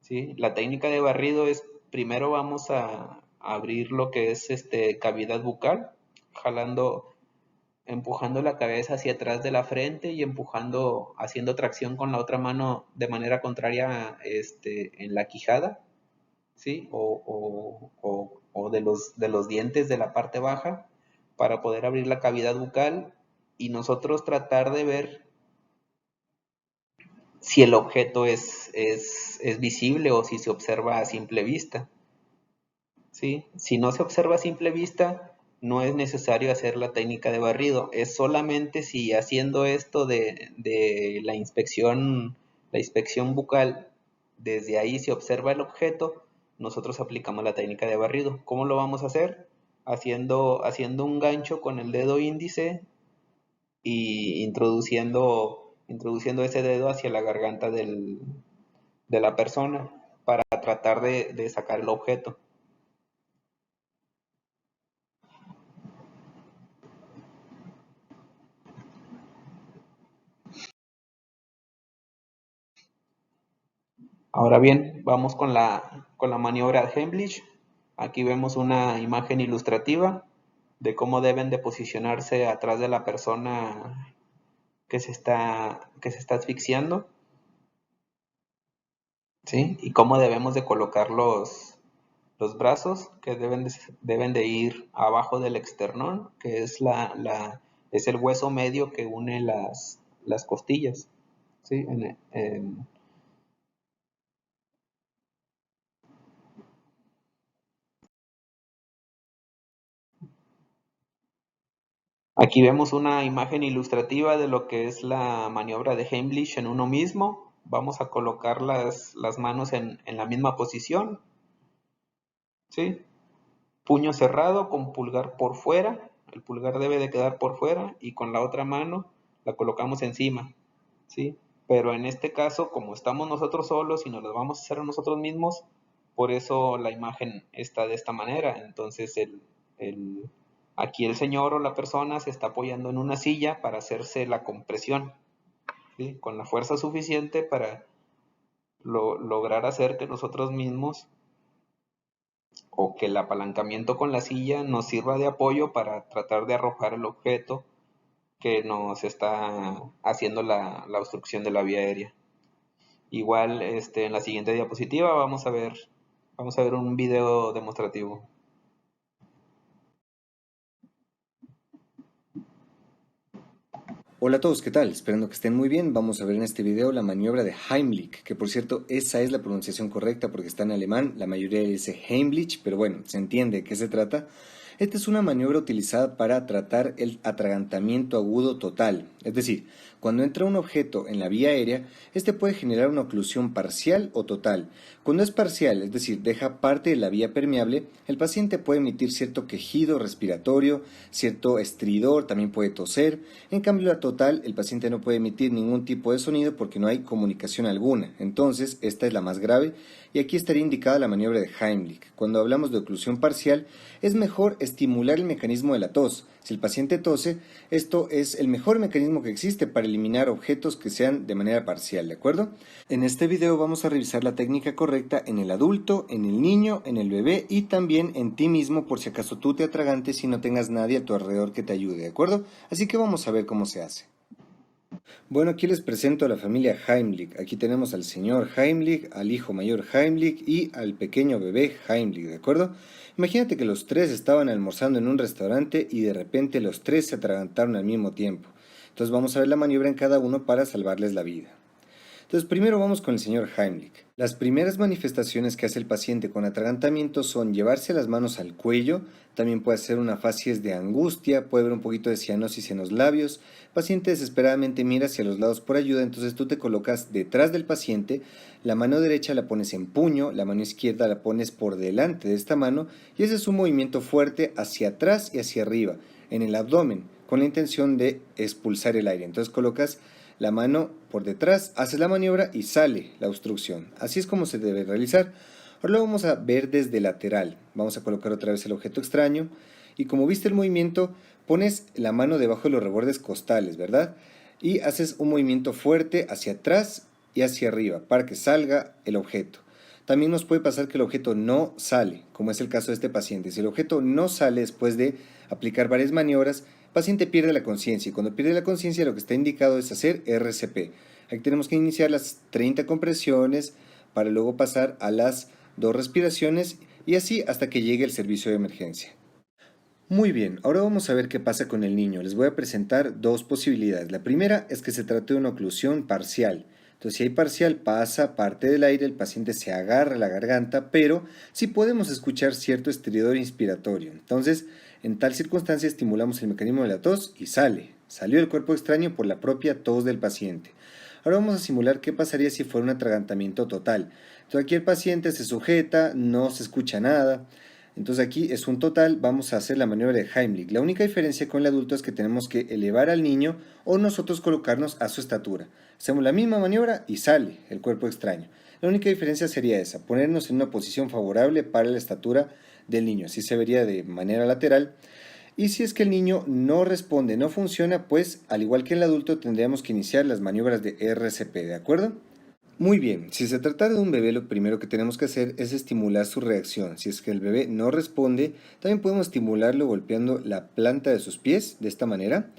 ¿Sí? La técnica de barrido es, primero vamos a abrir lo que es cavidad bucal, empujando la cabeza hacia atrás de la frente y haciendo tracción con la otra mano de manera contraria en la quijada, ¿sí? O de los dientes de la parte baja para poder abrir la cavidad bucal y nosotros tratar de ver si el objeto es visible o si se observa a simple vista. ¿Sí? Si no se observa a simple vista, no es necesario hacer la técnica de barrido. Es solamente si haciendo esto de la inspección bucal, desde ahí se observa el objeto, nosotros aplicamos la técnica de barrido. ¿Cómo lo vamos a hacer? Haciendo un gancho con el dedo índice y introduciendo ese dedo hacia la garganta de la persona para tratar de sacar el objeto. Ahora bien, vamos con la maniobra de Heimlich. Aquí vemos una imagen ilustrativa de cómo deben de posicionarse atrás de la persona que se está asfixiando, ¿sí? Y cómo debemos de colocar los brazos, que deben de ir abajo del esternón, que es el hueso medio que une las costillas, ¿sí? Aquí vemos una imagen ilustrativa de lo que es la maniobra de Heimlich en uno mismo. Vamos a colocar las manos en la misma posición, ¿sí? Puño cerrado con pulgar por fuera. El pulgar debe de quedar por fuera y con la otra mano la colocamos encima, ¿sí? Pero en este caso, como estamos nosotros solos y nos lo vamos a hacer a nosotros mismos, por eso la imagen está de esta manera. Entonces aquí el señor o la persona se está apoyando en una silla para hacerse la compresión, ¿sí? Con la fuerza suficiente para lograr hacer que nosotros mismos o que el apalancamiento con la silla nos sirva de apoyo para tratar de arrojar el objeto que nos está haciendo la obstrucción de la vía aérea. Igual en la siguiente diapositiva vamos a ver un video demostrativo. Hola a todos, ¿qué tal? Esperando que estén muy bien. Vamos a ver en este video la maniobra de Heimlich, que por cierto, esa es la pronunciación correcta porque está en alemán. La mayoría dice Heimlich, pero bueno, se entiende de qué se trata. Esta es una maniobra utilizada para tratar el atragantamiento agudo total, es decir, cuando entra un objeto en la vía aérea, este puede generar una oclusión parcial o total. Cuando es parcial, es decir, deja parte de la vía permeable, el paciente puede emitir cierto quejido respiratorio, cierto estridor, también puede toser. En cambio, la total, el paciente no puede emitir ningún tipo de sonido porque no hay comunicación alguna. Entonces, esta es la más grave y aquí estaría indicada la maniobra de Heimlich. Cuando hablamos de oclusión parcial, es mejor estimular el mecanismo de la tos. Si el paciente tose, esto es el mejor mecanismo que existe para eliminar objetos que sean de manera parcial, ¿de acuerdo? En este video vamos a revisar la técnica correcta en el adulto, en el niño, en el bebé y también en ti mismo por si acaso tú te atragantes y no tengas nadie a tu alrededor que te ayude, ¿de acuerdo? Así que vamos a ver cómo se hace. Bueno, aquí les presento a la familia Heimlich. Aquí tenemos al señor Heimlich, al hijo mayor Heimlich y al pequeño bebé Heimlich, ¿de acuerdo? Imagínate que los tres estaban almorzando en un restaurante y de repente los tres se atragantaron al mismo tiempo. Entonces vamos a ver la maniobra en cada uno para salvarles la vida. Entonces, primero vamos con el señor Heimlich. Las primeras manifestaciones que hace el paciente con atragantamiento son llevarse las manos al cuello, también puede hacer una facies de angustia, puede haber un poquito de cianosis en los labios. El paciente desesperadamente mira hacia los lados por ayuda, entonces tú te colocas detrás del paciente, la mano derecha la pones en puño, la mano izquierda la pones por delante de esta mano y ese es un movimiento fuerte hacia atrás y hacia arriba, en el abdomen, con la intención de expulsar el aire. Entonces colocas la mano por detrás, haces la maniobra y sale la obstrucción. Así es como se debe realizar. Ahora lo vamos a ver desde lateral. Vamos a colocar otra vez el objeto extraño y como viste el movimiento, pones la mano debajo de los rebordes costales, ¿verdad? Y haces un movimiento fuerte hacia atrás y hacia arriba para que salga el objeto. También nos puede pasar que el objeto no sale, como es el caso de este paciente. Si el objeto no sale después de aplicar varias maniobras, el paciente pierde la conciencia y cuando pierde la conciencia lo que está indicado es hacer RCP. Aquí tenemos que iniciar las 30 compresiones para luego pasar a las 2 respiraciones y así hasta que llegue el servicio de emergencia. Muy bien, ahora vamos a ver qué pasa con el niño. Les voy a presentar dos posibilidades. La primera es que se trate de una oclusión parcial. Entonces, si hay parcial, pasa parte del aire, el paciente se agarra la garganta, pero sí podemos escuchar cierto estridor inspiratorio. Entonces, en tal circunstancia estimulamos el mecanismo de la tos y salió el cuerpo extraño por la propia tos del paciente. Ahora vamos a simular qué pasaría si fuera un atragantamiento total. Entonces aquí el paciente se sujeta, no se escucha nada. Entonces aquí es un total, vamos a hacer la maniobra de Heimlich. La única diferencia con el adulto es que tenemos que elevar al niño o nosotros colocarnos a su estatura. Hacemos la misma maniobra y sale el cuerpo extraño. La única diferencia sería esa, ponernos en una posición favorable para la estatura del niño. Así se vería de manera lateral. Y si es que el niño no responde, no funciona, pues al igual que el adulto tendríamos que iniciar las maniobras de RCP, ¿de acuerdo? Muy bien, si se trata de un bebé, lo primero que tenemos que hacer es estimular su reacción. Si es que el bebé no responde, también podemos estimularlo golpeando la planta de sus pies de esta manera.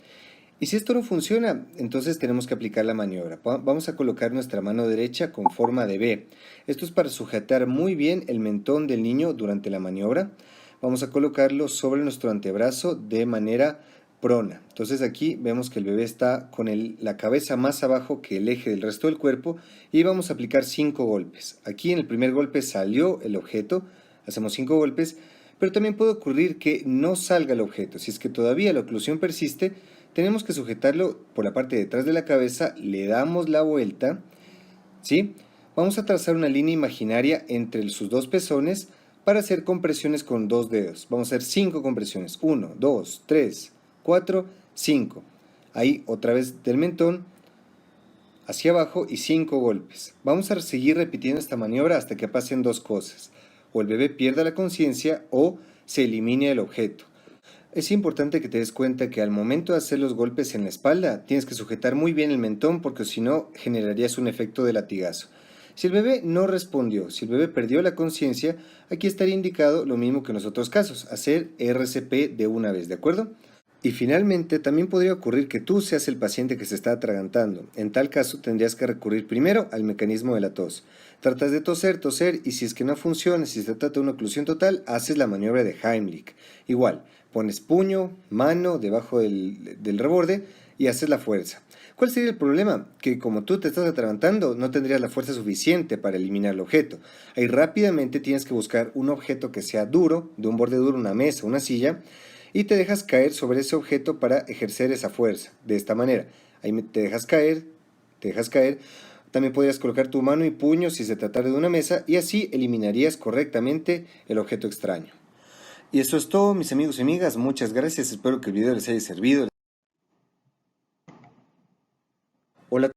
Y si esto no funciona, entonces tenemos que aplicar la maniobra. Vamos a colocar nuestra mano derecha con forma de V. Esto es para sujetar muy bien el mentón del niño durante la maniobra. Vamos a colocarlo sobre nuestro antebrazo de manera prona. Entonces aquí vemos que el bebé está con la cabeza más abajo que el eje del resto del cuerpo y vamos a aplicar 5 golpes. Aquí en el primer golpe salió el objeto, hacemos 5 golpes, pero también puede ocurrir que no salga el objeto. Si es que todavía la oclusión persiste, tenemos que sujetarlo por la parte de atrás de la cabeza, le damos la vuelta, ¿sí? Vamos a trazar una línea imaginaria entre sus dos pezones para hacer compresiones con 2 dedos. Vamos a hacer 5 compresiones. 1, 2, 3, 4, 5. Ahí otra vez del mentón hacia abajo y 5 golpes. Vamos a seguir repitiendo esta maniobra hasta que pasen dos cosas. O el bebé pierda la conciencia o se elimine el objeto. Es importante que te des cuenta que al momento de hacer los golpes en la espalda, tienes que sujetar muy bien el mentón porque si no generarías un efecto de latigazo. Si el bebé no respondió, si el bebé perdió la conciencia, aquí estaría indicado lo mismo que en los otros casos, hacer RCP de una vez, ¿de acuerdo? Y finalmente, también podría ocurrir que tú seas el paciente que se está atragantando. En tal caso, tendrías que recurrir primero al mecanismo de la tos. Tratas de toser, y si es que no funciona, si se trata de una oclusión total, haces la maniobra de Heimlich. Igual, pones puño, mano debajo del reborde y haces la fuerza. ¿Cuál sería el problema? Que como tú te estás atragantando, no tendrías la fuerza suficiente para eliminar el objeto. Ahí rápidamente tienes que buscar un objeto que sea duro, de un borde duro, una mesa, una silla, y te dejas caer sobre ese objeto para ejercer esa fuerza. De esta manera, ahí te dejas caer, te dejas caer. También podrías colocar tu mano y puño si se tratara de una mesa y así eliminarías correctamente el objeto extraño. Y eso es todo, mis amigos y amigas. Muchas gracias. Espero que el video les haya servido. Hola.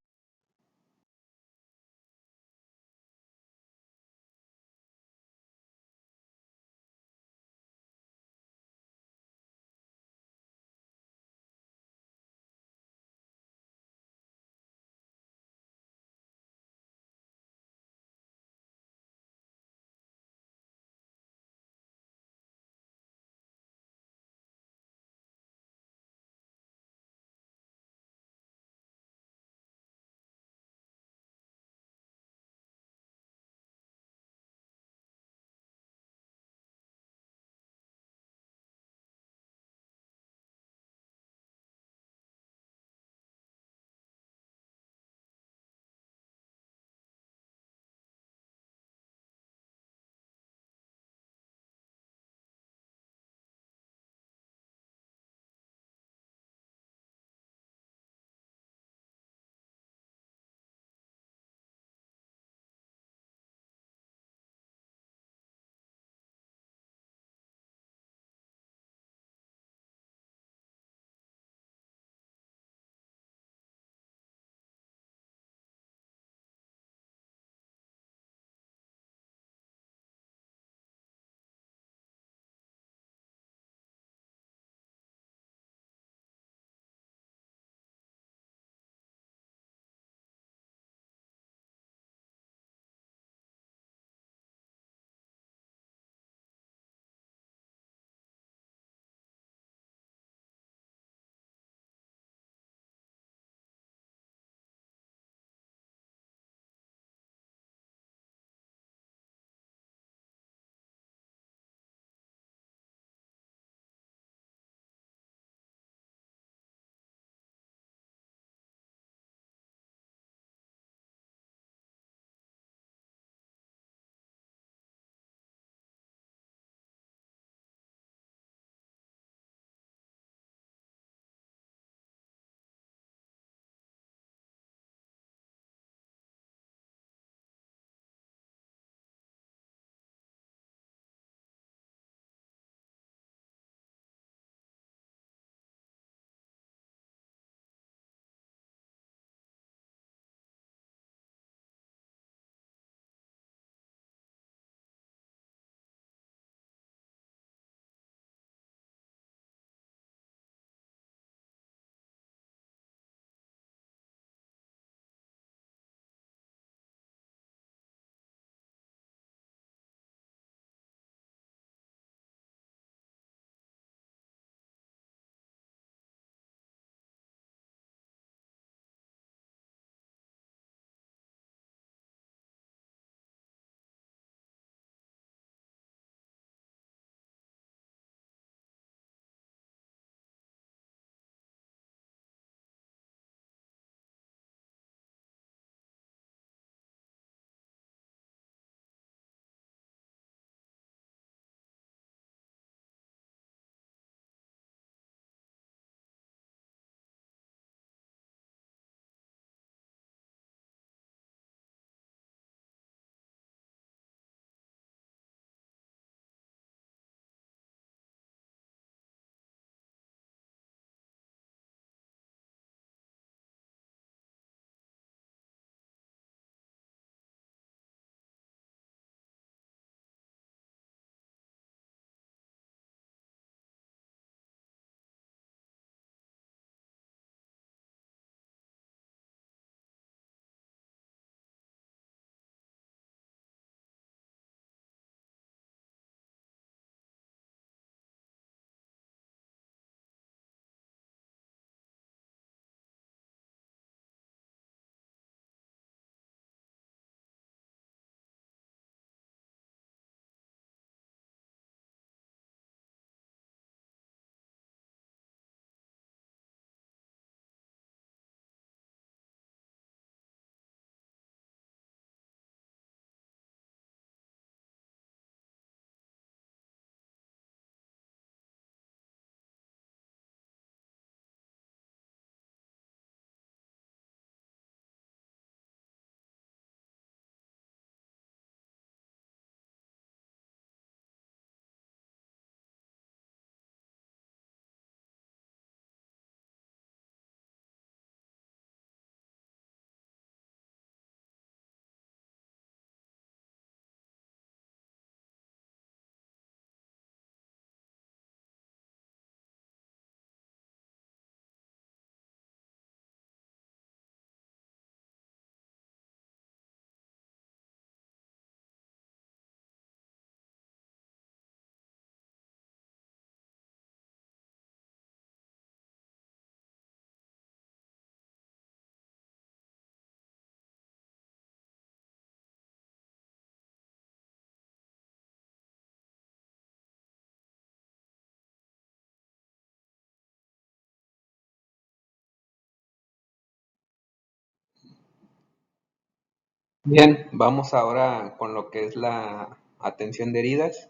Bien, vamos ahora con lo que es la atención de heridas.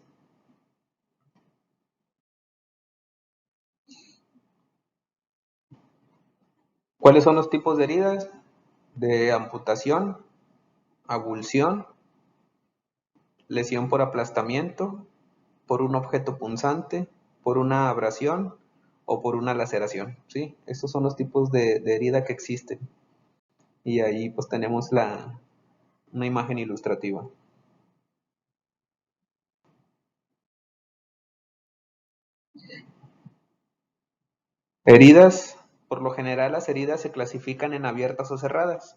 ¿Cuáles son los tipos de heridas? De amputación, abulsión, lesión por aplastamiento, por un objeto punzante, por una abrasión o por una laceración. ¿Sí? Estos son los tipos de herida que existen. Y ahí pues tenemos una imagen ilustrativa. Heridas. Por lo general las heridas se clasifican en abiertas o cerradas.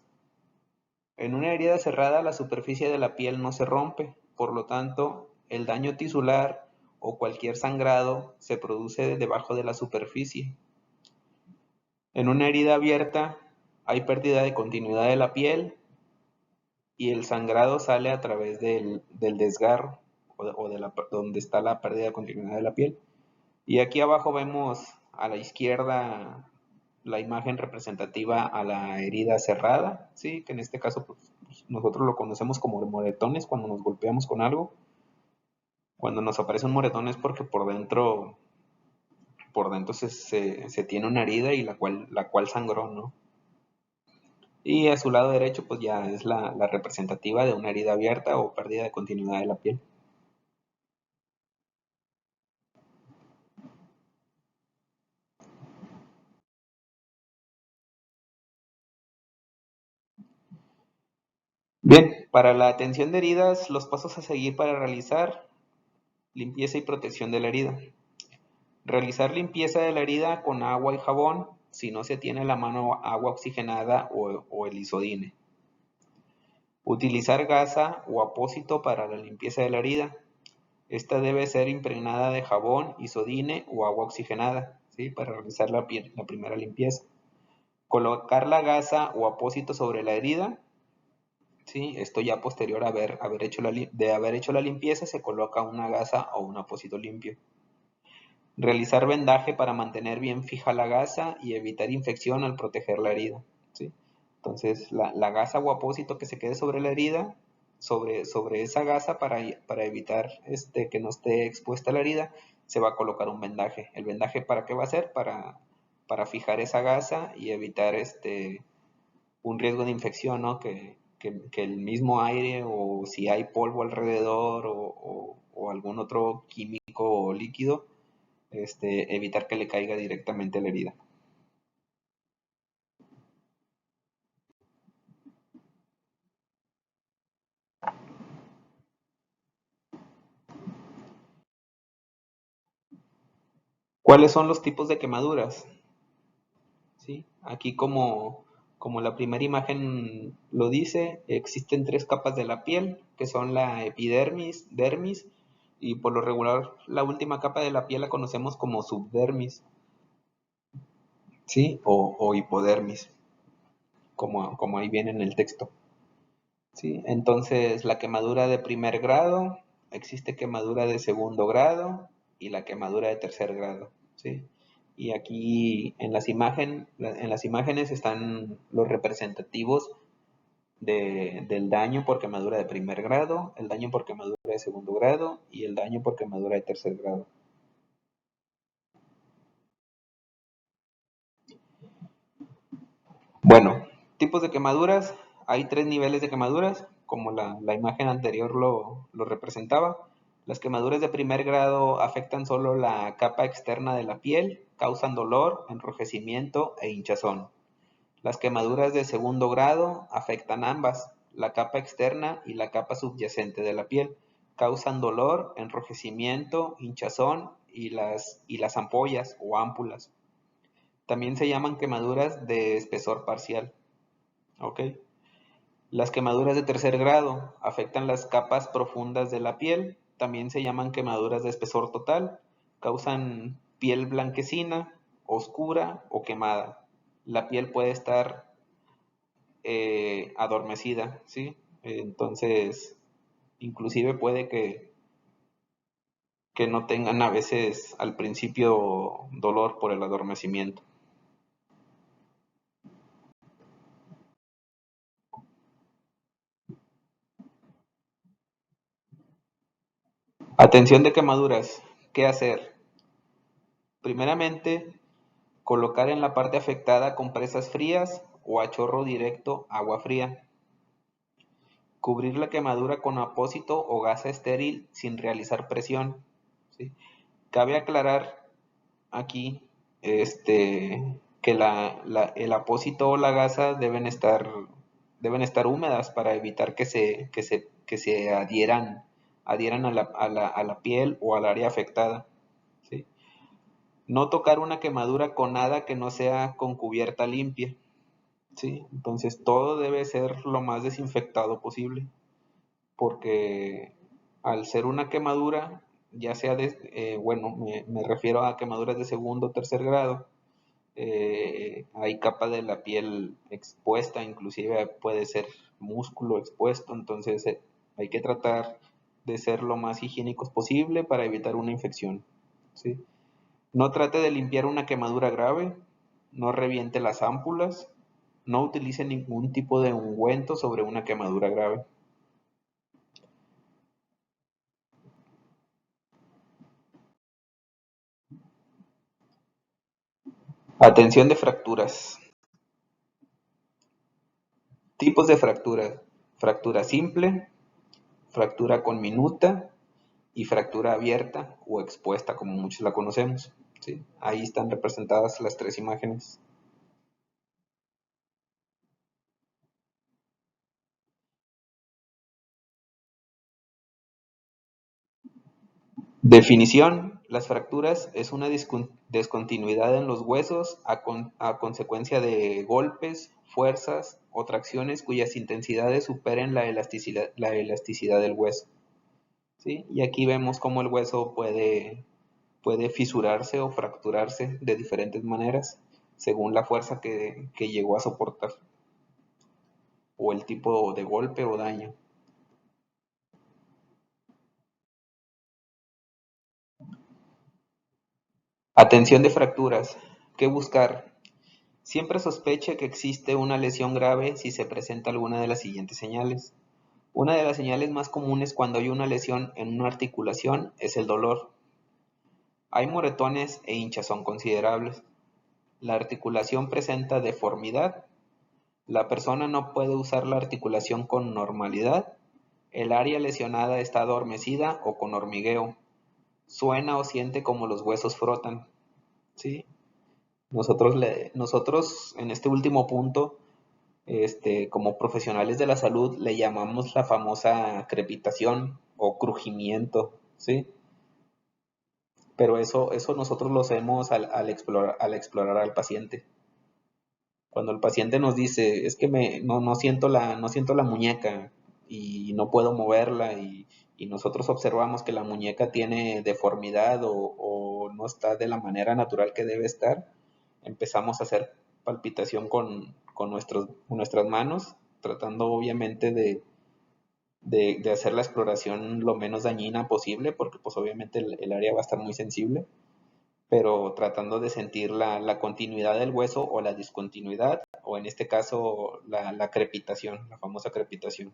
En una herida cerrada la superficie de la piel no se rompe, por lo tanto el daño tisular o cualquier sangrado se produce debajo de la superficie. En una herida abierta hay pérdida de continuidad de la piel y el sangrado sale a través del desgarro o de donde está la pérdida de continuidad de la piel. Y aquí abajo vemos a la izquierda la imagen representativa a la herida cerrada, ¿sí? Que en este caso pues, nosotros lo conocemos como moretones cuando nos golpeamos con algo. Cuando nos aparece un moretón es porque por dentro se tiene una herida y la cual sangró, ¿no? Y a su lado derecho pues ya es la representativa de una herida abierta o pérdida de continuidad de la piel. Bien, para la atención de heridas, los pasos a seguir para realizar limpieza y protección de la herida. Realizar limpieza de la herida con agua y jabón si no se tiene a la mano agua oxigenada o el isodine. Utilizar gasa o apósito para la limpieza de la herida. Esta debe ser impregnada de jabón, isodine o agua oxigenada, ¿sí? Para realizar la primera limpieza. Colocar la gasa o apósito sobre la herida. ¿Sí? Esto ya posterior a haber hecho la limpieza se coloca una gasa o un apósito limpio. Realizar vendaje para mantener bien fija la gasa y evitar infección al proteger la herida. ¿Sí? Entonces, la gasa o apósito que se quede sobre la herida, sobre esa gasa para evitar que no esté expuesta la herida, se va a colocar un vendaje. ¿El vendaje para qué va a ser? Para fijar esa gasa y evitar un riesgo de infección, ¿no? Que el mismo aire o si hay polvo alrededor o algún otro químico o líquido, evitar que le caiga directamente a la herida. ¿Cuáles son los tipos de quemaduras? ¿Sí? Aquí como la primera imagen lo dice, existen 3 capas de la piel, que son la epidermis, dermis, y por lo regular la última capa de la piel la conocemos como subdermis, ¿sí? O hipodermis, como ahí viene en el texto. ¿Sí? Entonces, la quemadura de primer grado, existe quemadura de segundo grado y la quemadura de tercer grado. ¿Sí? Y aquí en las imágenes están los representativos del daño por quemadura de primer grado, el daño por quemadura de segundo grado y el daño por quemadura de tercer grado. Bueno, tipos de quemaduras. Hay 3 niveles de quemaduras, como la imagen anterior lo representaba. Las quemaduras de primer grado afectan solo la capa externa de la piel, causan dolor, enrojecimiento e hinchazón. Las quemaduras de segundo grado afectan ambas, la capa externa y la capa subyacente de la piel. Causan dolor, enrojecimiento, hinchazón y las ampollas o ámpulas. También se llaman quemaduras de espesor parcial. ¿Ok? Las quemaduras de tercer grado afectan las capas profundas de la piel. También se llaman quemaduras de espesor total. Causan piel blanquecina, oscura o quemada. La piel puede estar adormecida, ¿sí? Entonces, inclusive puede que no tengan a veces al principio dolor por el adormecimiento. Atención de quemaduras. ¿Qué hacer? Primeramente, colocar en la parte afectada compresas frías o a chorro directo agua fría. Cubrir la quemadura con apósito o gasa estéril sin realizar presión. ¿Sí? Cabe aclarar aquí que el apósito o la gasa deben estar húmedas para evitar que se adhieran a la piel o al área afectada. ¿Sí? No tocar una quemadura con nada que no sea con cubierta limpia. ¿Sí? Entonces todo debe ser lo más desinfectado posible, porque al ser una quemadura, ya sea me refiero a quemaduras de segundo o tercer grado, hay capa de la piel expuesta, inclusive puede ser músculo expuesto, entonces hay que tratar de ser lo más higiénicos posible para evitar una infección. ¿Sí? No trate de limpiar una quemadura grave, no reviente las ámpulas, no utilice ningún tipo de ungüento sobre una quemadura grave. Atención de fracturas. Tipos de fracturas. Fractura simple, fractura con minuta y fractura abierta o expuesta, como muchos la conocemos. ¿Sí? Ahí están representadas las tres imágenes. Definición. Las fracturas es una descontinuidad en los huesos a consecuencia de golpes, fuerzas o tracciones cuyas intensidades superen la elasticidad del hueso. ¿Sí? Y aquí vemos cómo el hueso puede fisurarse o fracturarse de diferentes maneras según la fuerza que llegó a soportar o el tipo de golpe o daño. Atención de fracturas. ¿Qué buscar? Siempre sospeche que existe una lesión grave si se presenta alguna de las siguientes señales. Una de las señales más comunes cuando hay una lesión en una articulación es el dolor. Hay moretones e hinchazón considerables. La articulación presenta deformidad. La persona no puede usar la articulación con normalidad. El área lesionada está adormecida o con hormigueo. Suena o siente como los huesos frotan. ¿Sí? Nosotros en este último punto, como profesionales de la salud, le llamamos la famosa crepitación o crujimiento, ¿sí? Pero eso nosotros lo hacemos al explorar al paciente. Cuando el paciente nos dice, es que no siento la muñeca y no puedo moverla y nosotros observamos que la muñeca tiene deformidad o no está de la manera natural que debe estar, empezamos a hacer palpitación con nuestras manos, tratando obviamente de hacer la exploración lo menos dañina posible, porque pues obviamente el área va a estar muy sensible, pero tratando de sentir la continuidad del hueso o la discontinuidad, o en este caso la crepitación, la famosa crepitación.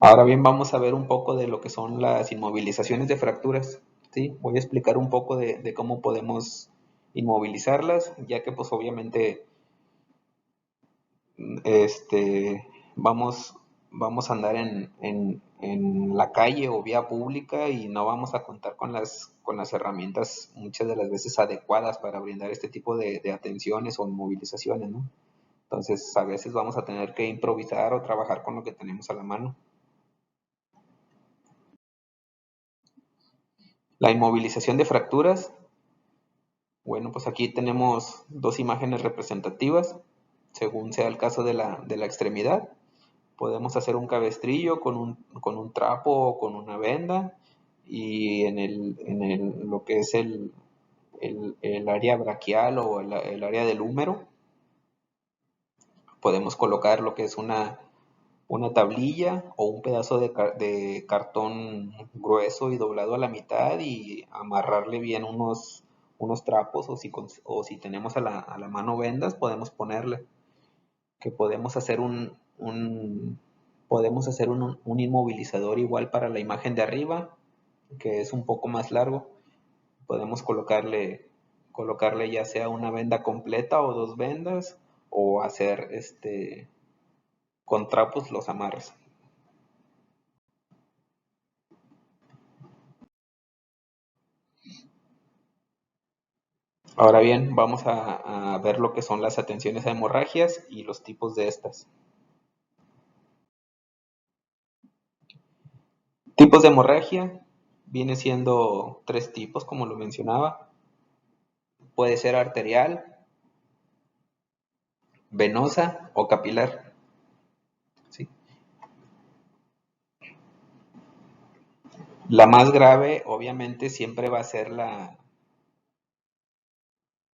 Ahora bien, vamos a ver un poco de lo que son las inmovilizaciones de fracturas. ¿Sí? Voy a explicar un poco de cómo podemos inmovilizarlas, ya que pues obviamente vamos, vamos a andar en la calle o vía pública y no vamos a contar con las herramientas muchas de las veces adecuadas para brindar este tipo de atenciones o inmovilizaciones, ¿no? Entonces a veces vamos a tener que improvisar o trabajar con lo que tenemos a la mano. La inmovilización de fracturas. Bueno, pues aquí tenemos dos imágenes representativas, según sea el caso de la extremidad. Podemos hacer un cabestrillo con un trapo o con una venda y lo que es el área braquial o el área del húmero, podemos colocar lo que es una tablilla o un pedazo de cartón grueso y doblado a la mitad y amarrarle bien unos trapos o si tenemos a la mano vendas podemos ponerle, que podemos hacer Podemos hacer un inmovilizador igual para la imagen de arriba, que es un poco más largo. Podemos colocarle ya sea una venda completa o dos vendas, o hacer con trapos los amarres. Ahora bien, vamos a ver lo que son las atenciones a hemorragias y los tipos de estas. Tipos de hemorragia, viene siendo 3 tipos, como lo mencionaba. Puede ser arterial, venosa o capilar. ¿Sí? La más grave, obviamente, siempre va a ser la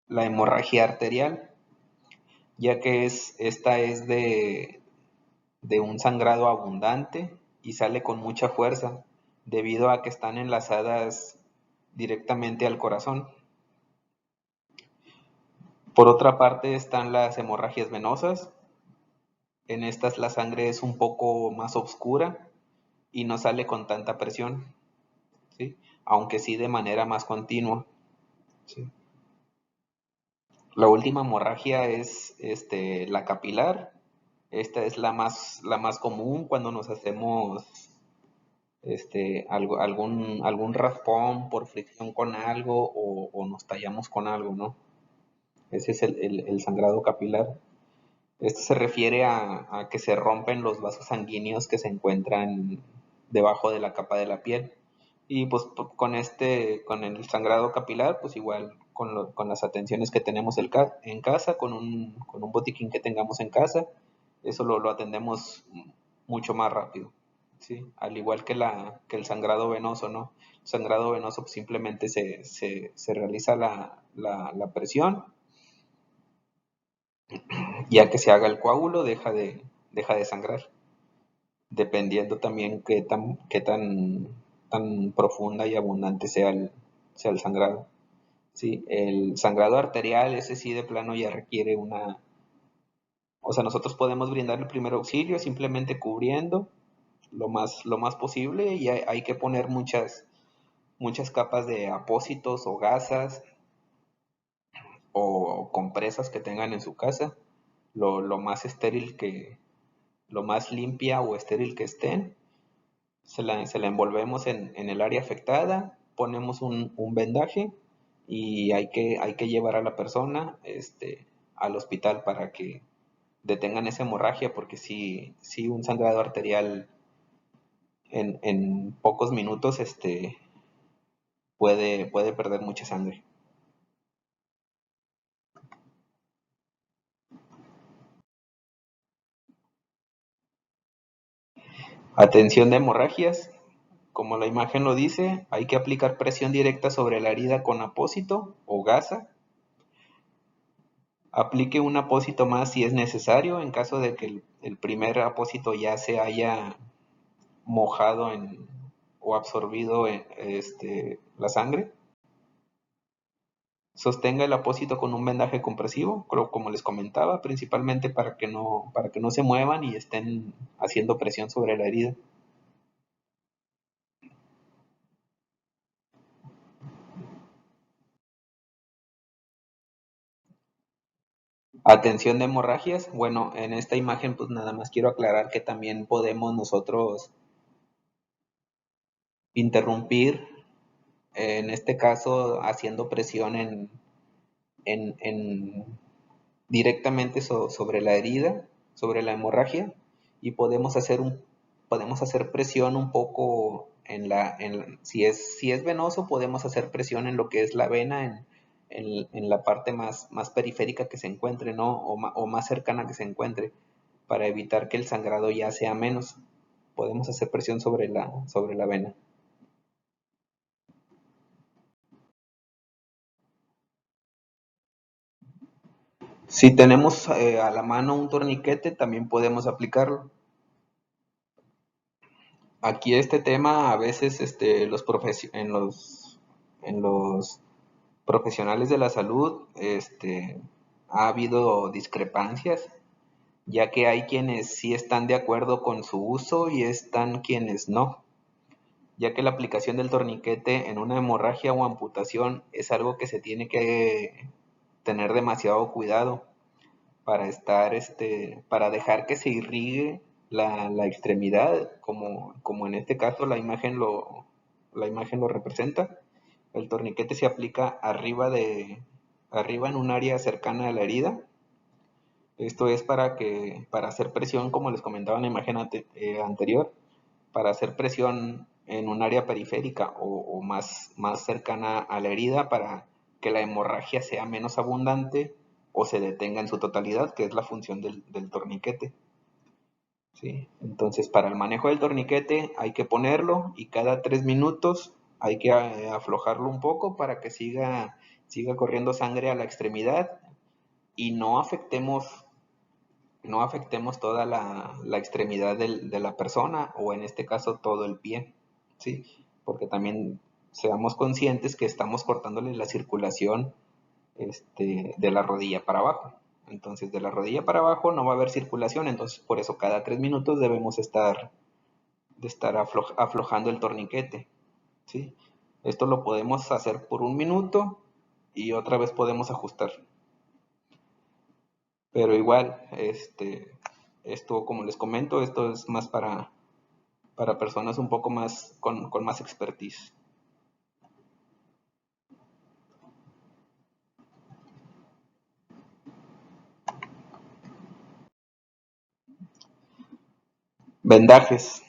hemorragia arterial, ya que esta es de un sangrado abundante y sale con mucha fuerza, debido a que están enlazadas directamente al corazón. Por otra parte están las hemorragias venosas. En estas la sangre es un poco más oscura y no sale con tanta presión, ¿sí? Aunque sí de manera más continua, ¿sí? La última hemorragia es la capilar. Esta es la más común cuando nos hacemos algún raspón por fricción con algo, o nos tallamos con algo, ¿no? Ese es el sangrado capilar. Esto se refiere a que se rompen los vasos sanguíneos que se encuentran debajo de la capa de la piel. Y pues con el sangrado capilar, pues igual con las atenciones que tenemos en casa, con un botiquín que tengamos en casa, eso lo atendemos mucho más rápido, ¿sí? Al igual que el sangrado venoso, ¿no? El sangrado venoso, pues simplemente se realiza la presión. Ya que se haga el coágulo, deja de sangrar, dependiendo también tan profunda y abundante sea el sangrado. ¿Sí? El sangrado arterial, ese sí de plano ya requiere o sea, nosotros podemos brindar el primer auxilio simplemente cubriendo lo más posible, y hay que poner muchas capas de apósitos o gasas o compresas que tengan en su casa, lo más estéril lo más limpia o estéril que estén. Se la envolvemos en el área afectada, ponemos un vendaje, y hay que llevar a la persona al hospital para que detengan esa hemorragia, porque si un sangrado arterial en pocos minutos puede perder mucha sangre. Atención de hemorragias. Como la imagen lo dice, hay que aplicar presión directa sobre la herida con apósito o gasa. Aplique un apósito más si es necesario, en caso de que el primer apósito ya se haya mojado o absorbido la sangre. Sostenga el apósito con un vendaje compresivo, como les comentaba, principalmente para que no se muevan y estén haciendo presión sobre la herida. Atención de hemorragias. Bueno, en esta imagen pues nada más quiero aclarar que también podemos nosotros interrumpir, en este caso haciendo presión en directamente sobre la herida, sobre la hemorragia, y podemos hacer presión un poco si es venoso, podemos hacer presión en lo que es la vena, en la parte más periférica que se encuentre, ¿no? O más cercana que se encuentre, para evitar que el sangrado ya sea menos. Podemos hacer presión sobre la vena. Si tenemos a la mano un torniquete, también podemos aplicarlo. Aquí este tema a veces en los profesionales de la salud ha habido discrepancias ya que hay quienes sí están de acuerdo con su uso y están quienes no, ya que la aplicación del torniquete en una hemorragia o amputación es algo que se tiene que tener demasiado cuidado para para dejar que se irrigue la extremidad, como en este caso la imagen lo representa. El torniquete se aplica arriba en un área cercana a la herida. Esto es para hacer presión, como les comentaba en la imagen anterior, para hacer presión en un área periférica o más cercana a la herida para que la hemorragia sea menos abundante o se detenga en su totalidad, que es la función del torniquete. ¿Sí? Entonces, para el manejo del torniquete hay que ponerlo y cada 3 minutos hay que aflojarlo un poco para que siga corriendo sangre a la extremidad y no afectemos toda la extremidad de la persona o en este caso todo el pie, ¿sí? Porque también seamos conscientes que estamos cortándole la circulación de la rodilla para abajo. Entonces de la rodilla para abajo no va a haber circulación, entonces por eso cada 3 minutos debemos estar aflojando el torniquete, ¿sí? Esto lo podemos hacer por 1 minuto y otra vez podemos ajustar. Pero igual, esto como les comento, esto es más para personas un poco más con más expertise. Vendajes.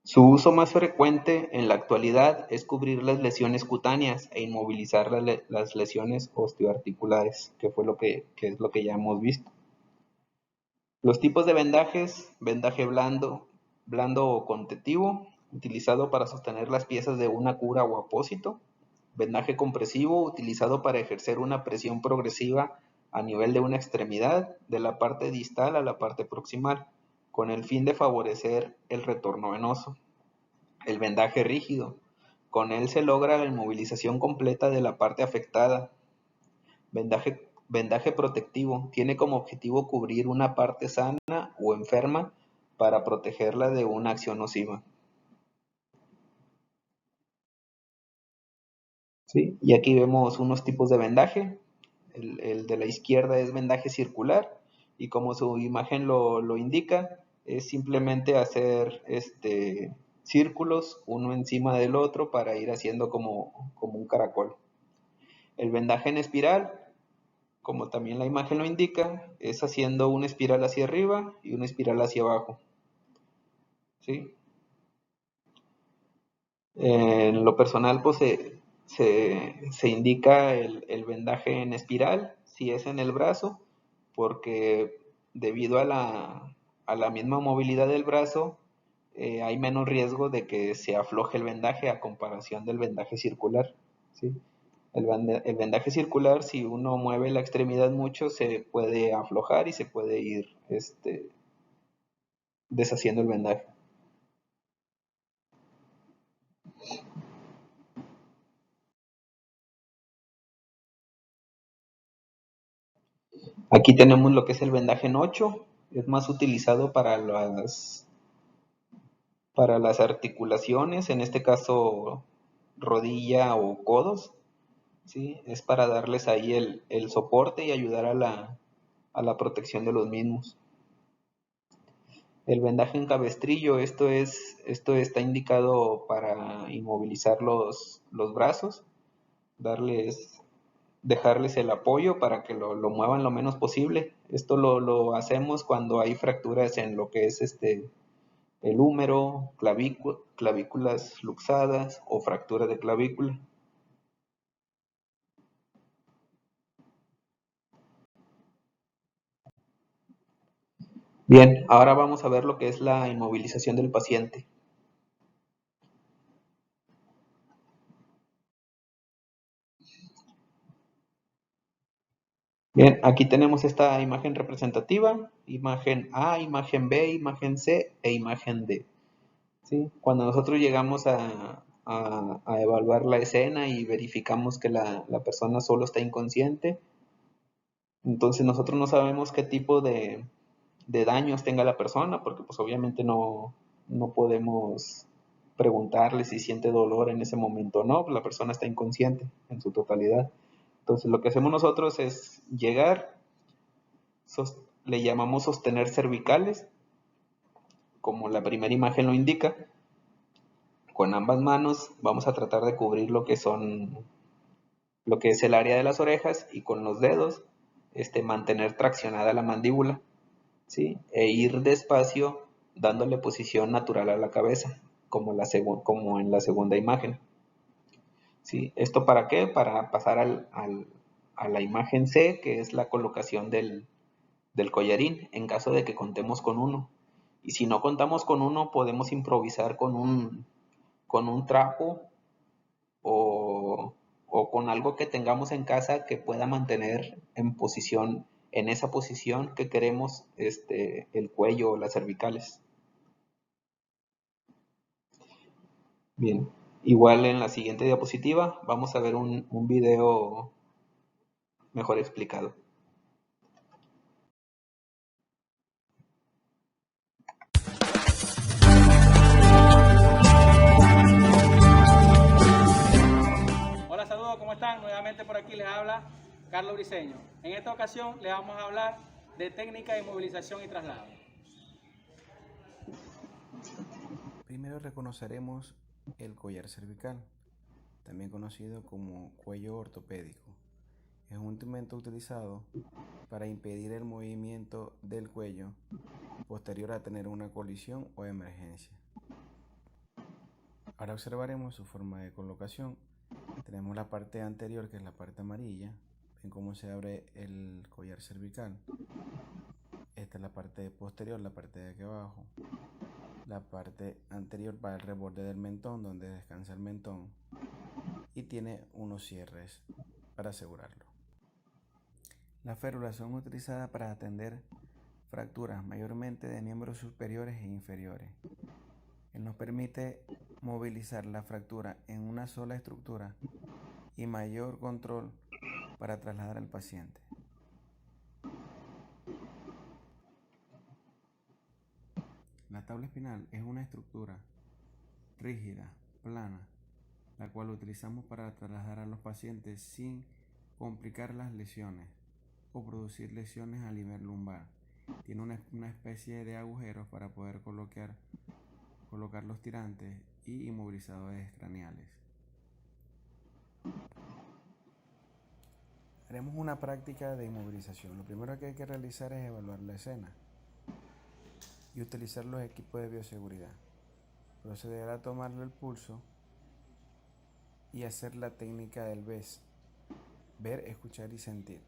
Su uso más frecuente en la actualidad es cubrir las lesiones cutáneas e inmovilizar las lesiones osteoarticulares, que es lo que ya hemos visto. Los tipos de vendajes: vendaje blando o contentivo, utilizado para sostener las piezas de una cura o apósito. Vendaje compresivo, utilizado para ejercer una presión progresiva a nivel de una extremidad, de la parte distal a la parte proximal, con el fin de favorecer el retorno venoso. El vendaje rígido, con él se logra la inmovilización completa de la parte afectada. Vendaje protectivo, tiene como objetivo cubrir una parte sana o enferma para protegerla de una acción nociva. ¿Sí? Y aquí vemos unos tipos de vendaje. El de la izquierda es vendaje circular y como su imagen lo indica, es simplemente hacer círculos uno encima del otro para ir haciendo como un caracol. El vendaje en espiral, como también la imagen lo indica, es haciendo una espiral hacia arriba y una espiral hacia abajo. ¿Sí? En lo personal, pues se indica el vendaje en espiral, si es en el brazo, porque debido a la misma movilidad del brazo, hay menos riesgo de que se afloje el vendaje a comparación del vendaje circular. ¿Sí? El vendaje circular, si uno mueve la extremidad mucho, se puede aflojar y se puede ir deshaciendo el vendaje. Aquí tenemos lo que es el vendaje en 8, es más utilizado para las articulaciones, en este caso rodilla o codos, ¿sí? Es para darles ahí el soporte y ayudar a la protección de los mismos. El vendaje en cabestrillo, esto está indicado para inmovilizar los brazos, dejarles el apoyo para que lo muevan lo menos posible. Esto lo hacemos cuando hay fracturas en lo que es el húmero, clavículas luxadas o fractura de clavícula. Bien, ahora vamos a ver lo que es la inmovilización del paciente. Bien, aquí tenemos esta imagen representativa, imagen A, imagen B, imagen C e imagen D. ¿Sí? Cuando nosotros llegamos a evaluar la escena y verificamos que la persona solo está inconsciente, Entonces nosotros no sabemos qué tipo de daños tenga la persona, porque pues obviamente no podemos preguntarle si siente dolor en ese momento o no, pues la persona está inconsciente en su totalidad. Entonces lo que hacemos nosotros es llegar, le llamamos sostener cervicales, como la primera imagen lo indica. Con ambas manos vamos a tratar de cubrir lo que es el área de las orejas, y con los dedos mantener traccionada la mandíbula, ¿sí? E ir despacio dándole posición natural a la cabeza, como en la segunda imagen, ¿sí? ¿Esto para qué? Para pasar a la imagen C, que es la colocación del collarín, en caso de que contemos con uno. Y si no contamos con uno, podemos improvisar con un trapo o, o con algo que tengamos en casa que pueda mantener en esa posición que queremos, el cuello o las cervicales. Bien, igual en la siguiente diapositiva vamos a ver un video mejor explicado. Hola, saludos, ¿cómo están? Nuevamente por aquí les habla Carlos Briceño. En esta ocasión les vamos a hablar de técnica de inmovilización y traslado. Primero reconoceremos el collar cervical, también conocido como cuello ortopédico. Es un instrumento utilizado para impedir el movimiento del cuello posterior a tener una colisión o emergencia. Ahora observaremos su forma de colocación. Tenemos la parte anterior, que es la parte amarilla. Ven cómo se abre el collar cervical. Esta es la parte posterior, la parte de aquí abajo. La parte anterior va al reborde del mentón, donde descansa el mentón, y tiene unos cierres para asegurarlo. Las férulas son utilizadas para atender fracturas mayormente de miembros superiores e inferiores. Él nos permite movilizar la fractura en una sola estructura y mayor control para trasladar al paciente. La tabla espinal es una estructura rígida, plana, la cual utilizamos para trasladar a los pacientes sin complicar las lesiones o producir lesiones a nivel lumbar. Tiene una especie de agujeros para poder colocar los tirantes y inmovilizadores craneales. Haremos una práctica de inmovilización. Lo primero que hay que realizar es evaluar la escena y utilizar los equipos de bioseguridad. Proceder a tomarle el pulso y hacer la técnica del BES: ver, escuchar y sentir.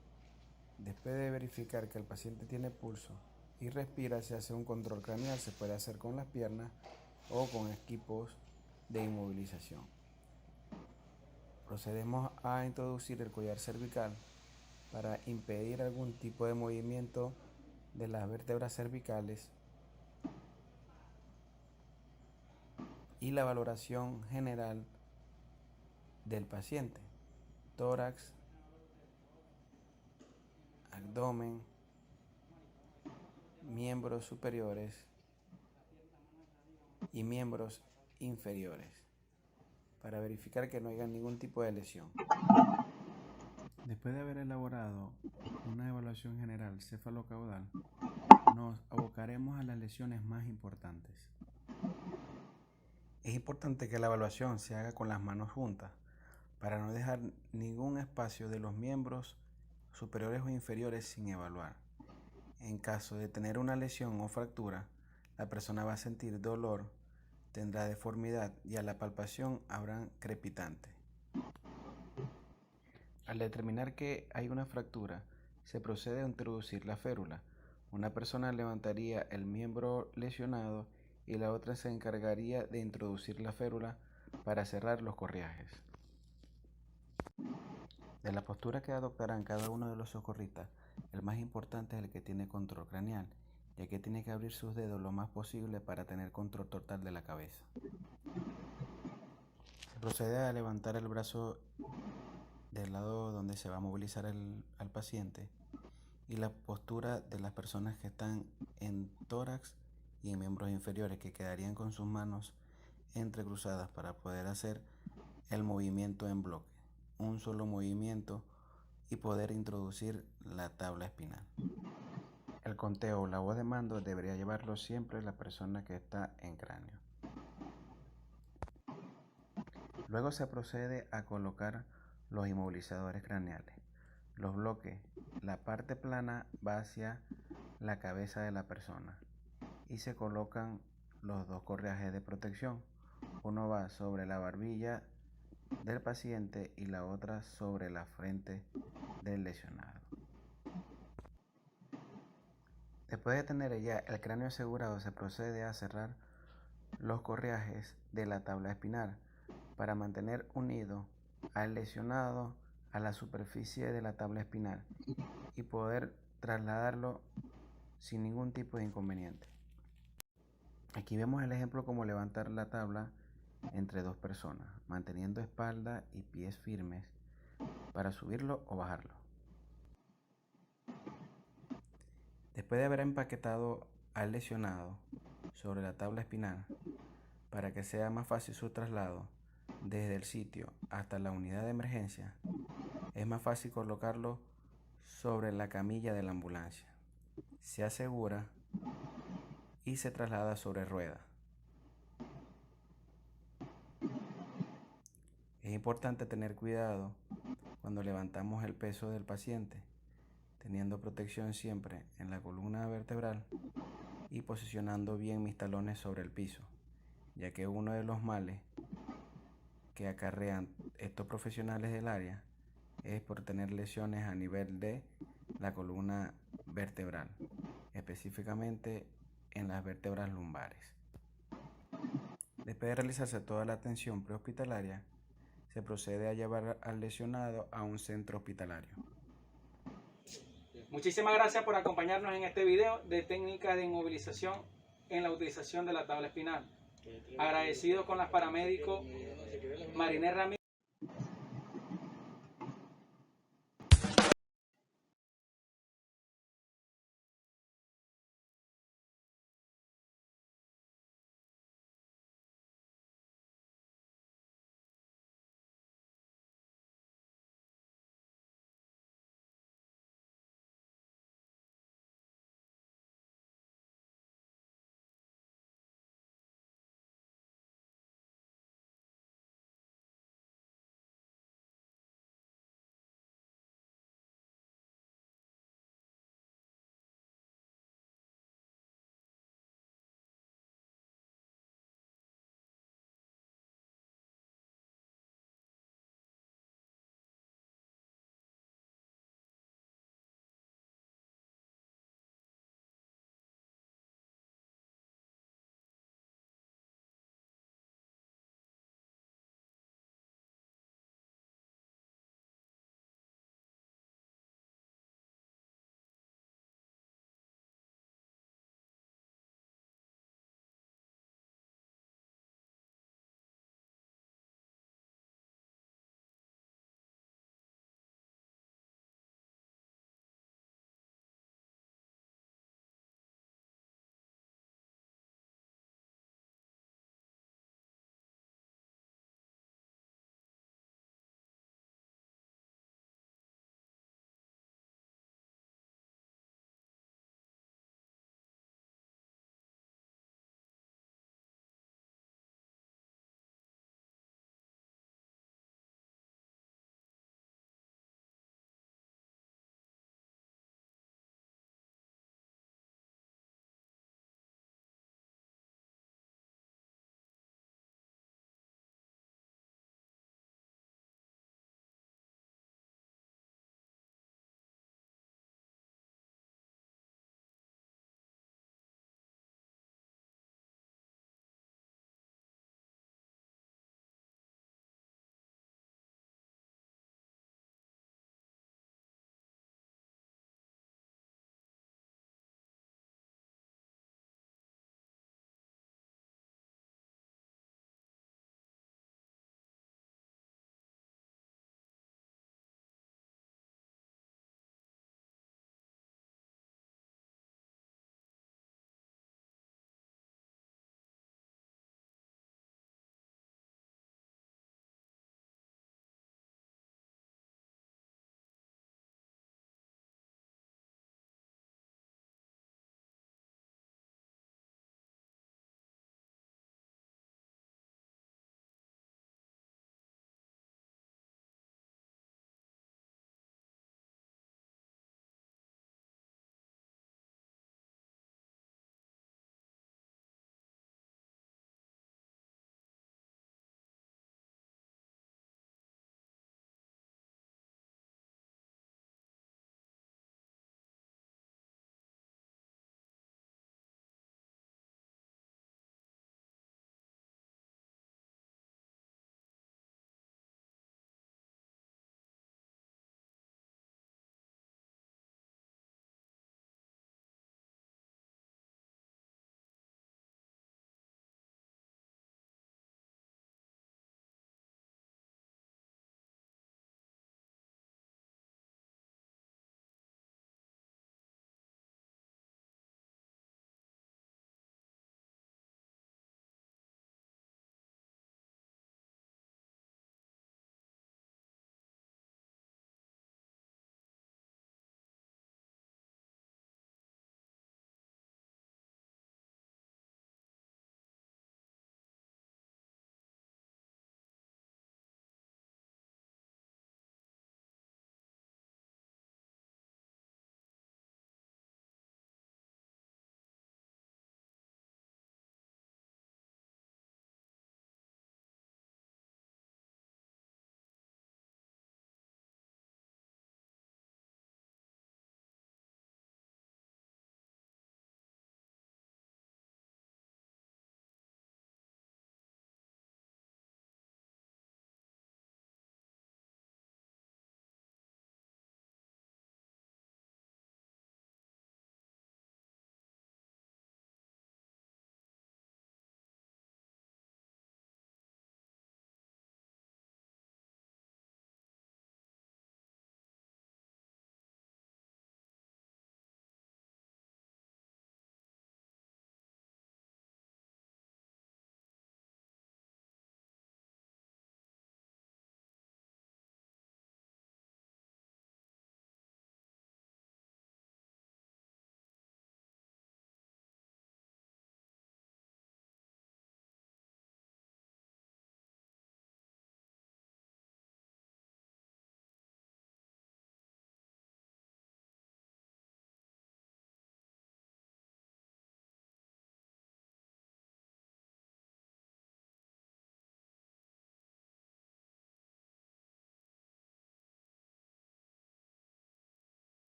Después de verificar que el paciente tiene pulso y respira, se hace un control craneal. Se puede hacer con las piernas o con equipos de inmovilización. Procedemos a introducir el collar cervical para impedir algún tipo de movimiento de las vértebras cervicales, y la valoración general del paciente: tórax, abdomen, miembros superiores y miembros inferiores, para verificar que no haya ningún tipo de lesión. Después de haber elaborado una evaluación general cefalocaudal, nos abocaremos a las lesiones más importantes. Es importante que la evaluación se haga con las manos juntas para no dejar ningún espacio de los miembros superiores o inferiores sin evaluar. En caso de tener una lesión o fractura, la persona va a sentir dolor, tendrá deformidad y a la palpación habrá crepitante. Al determinar que hay una fractura, se procede a introducir la férula. Una persona levantaría el miembro lesionado y la otra se encargaría de introducir la férula para cerrar los correajes. De la postura que adoptarán cada uno de los socorristas, el más importante es el que tiene control craneal, ya que tiene que abrir sus dedos lo más posible para tener control total de la cabeza. Se procede a levantar el brazo del lado donde se va a movilizar al paciente y la postura de las personas que están en tórax y en miembros inferiores, que quedarían con sus manos entrecruzadas para poder hacer el movimiento en bloque, un solo movimiento, y poder introducir la tabla espinal. El conteo o la voz de mando debería llevarlo siempre la persona que está en cráneo. Luego se procede a colocar los inmovilizadores craneales. Los bloques, la parte plana va hacia la cabeza de la persona y se colocan los dos correajes de protección. Uno va sobre la barbilla del paciente y la otra sobre la frente del lesionado. Después de tener ya el cráneo asegurado, se procede a cerrar los correajes de la tabla espinal para mantener unido al lesionado a la superficie de la tabla espinal y poder trasladarlo sin ningún tipo de inconveniente. Aquí vemos el ejemplo como levantar la tabla entre dos personas, manteniendo espalda y pies firmes para subirlo o bajarlo. Después de haber empaquetado al lesionado sobre la tabla espinal, para que sea más fácil su traslado desde el sitio hasta la unidad de emergencia, es más fácil colocarlo sobre la camilla de la ambulancia. Se asegura y se traslada sobre ruedas. Es importante tener cuidado cuando levantamos el peso del paciente, teniendo protección siempre en la columna vertebral y posicionando bien mis talones sobre el piso, ya que uno de los males que acarrean estos profesionales del área es por tener lesiones a nivel de la columna vertebral, específicamente en las vértebras lumbares. Después de realizarse toda la atención prehospitalaria, se procede a llevar al lesionado a un centro hospitalario. Muchísimas gracias por acompañarnos en este video de técnicas de inmovilización en la utilización de la tabla espinal. Agradecidos con las paramédicos Marinés Ramírez.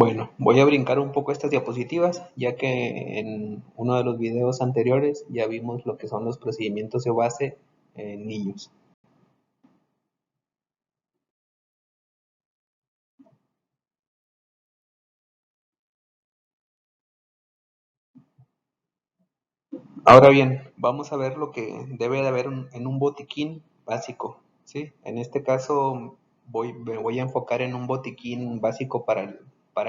Bueno, voy a brincar un poco estas diapositivas, ya que en uno de los videos anteriores ya vimos lo que son los procedimientos de base en niños. Ahora bien, vamos a ver lo que debe de haber en un botiquín básico, ¿sí? En este caso me voy a enfocar en un botiquín básico para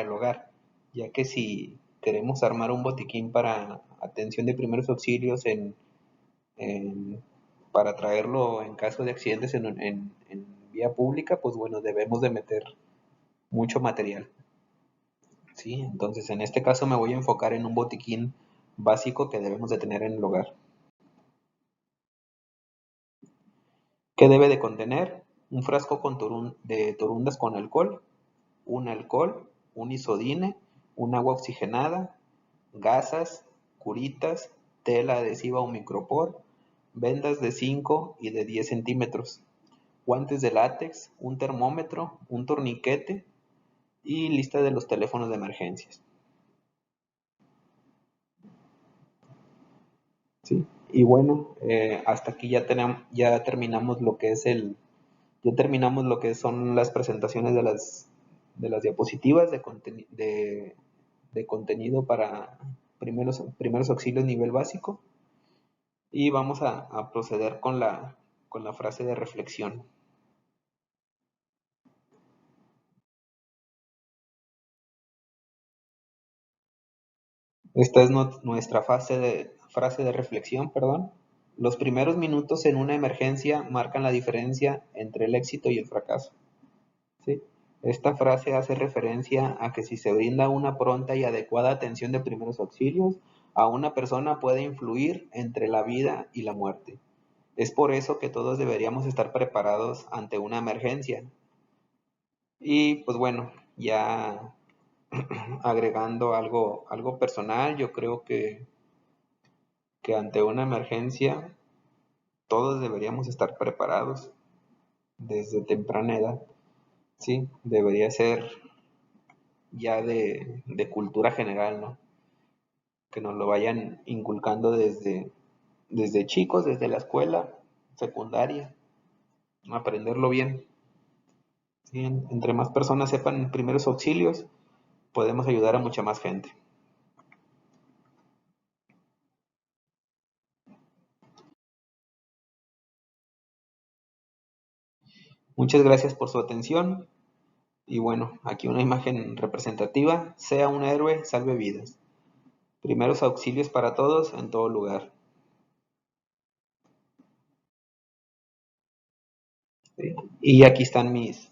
el hogar, ya que si queremos armar un botiquín para atención de primeros auxilios en- para traerlo en caso de accidentes en vía pública, pues bueno, debemos de meter mucho material, ¿sí? Entonces, en este caso me voy a enfocar en un botiquín básico que debemos de tener en el hogar. ¿Qué debe de contener? Un frasco de torundas con alcohol, un isodine, un agua oxigenada, gasas, curitas, tela adhesiva o micropor, vendas de 5 y de 10 centímetros, guantes de látex, un termómetro, un torniquete y lista de los teléfonos de emergencias. ¿Sí? Y bueno, hasta aquí ya terminamos lo que es ya terminamos lo que son las presentaciones de las diapositivas de contenido para primeros auxilios nivel básico y vamos a proceder con la frase de reflexión. Esta es nuestra frase de reflexión, perdón. Los primeros minutos en una emergencia marcan la diferencia entre el éxito y el fracaso. ¿Sí? Esta frase hace referencia a que si se brinda una pronta y adecuada atención de primeros auxilios, a una persona puede influir entre la vida y la muerte. Es por eso que todos deberíamos estar preparados ante una emergencia. Y pues bueno, ya agregando algo personal, yo creo que ante una emergencia todos deberíamos estar preparados desde temprana edad. Sí, debería ser ya de cultura general, ¿no? Que nos lo vayan inculcando desde chicos, desde la escuela secundaria, aprenderlo bien. ¿Sí? Entre más personas sepan primeros auxilios, podemos ayudar a mucha más gente. Muchas gracias por su atención y bueno, aquí una imagen representativa, sea un héroe, salve vidas. Primeros auxilios para todos en todo lugar. ¿Sí? Y aquí están mis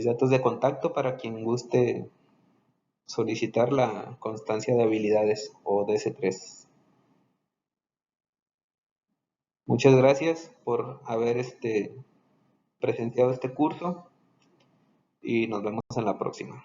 datos de contacto para quien guste solicitar la constancia de habilidades o DS3. Muchas gracias por haber presenciado este curso y nos vemos en la próxima.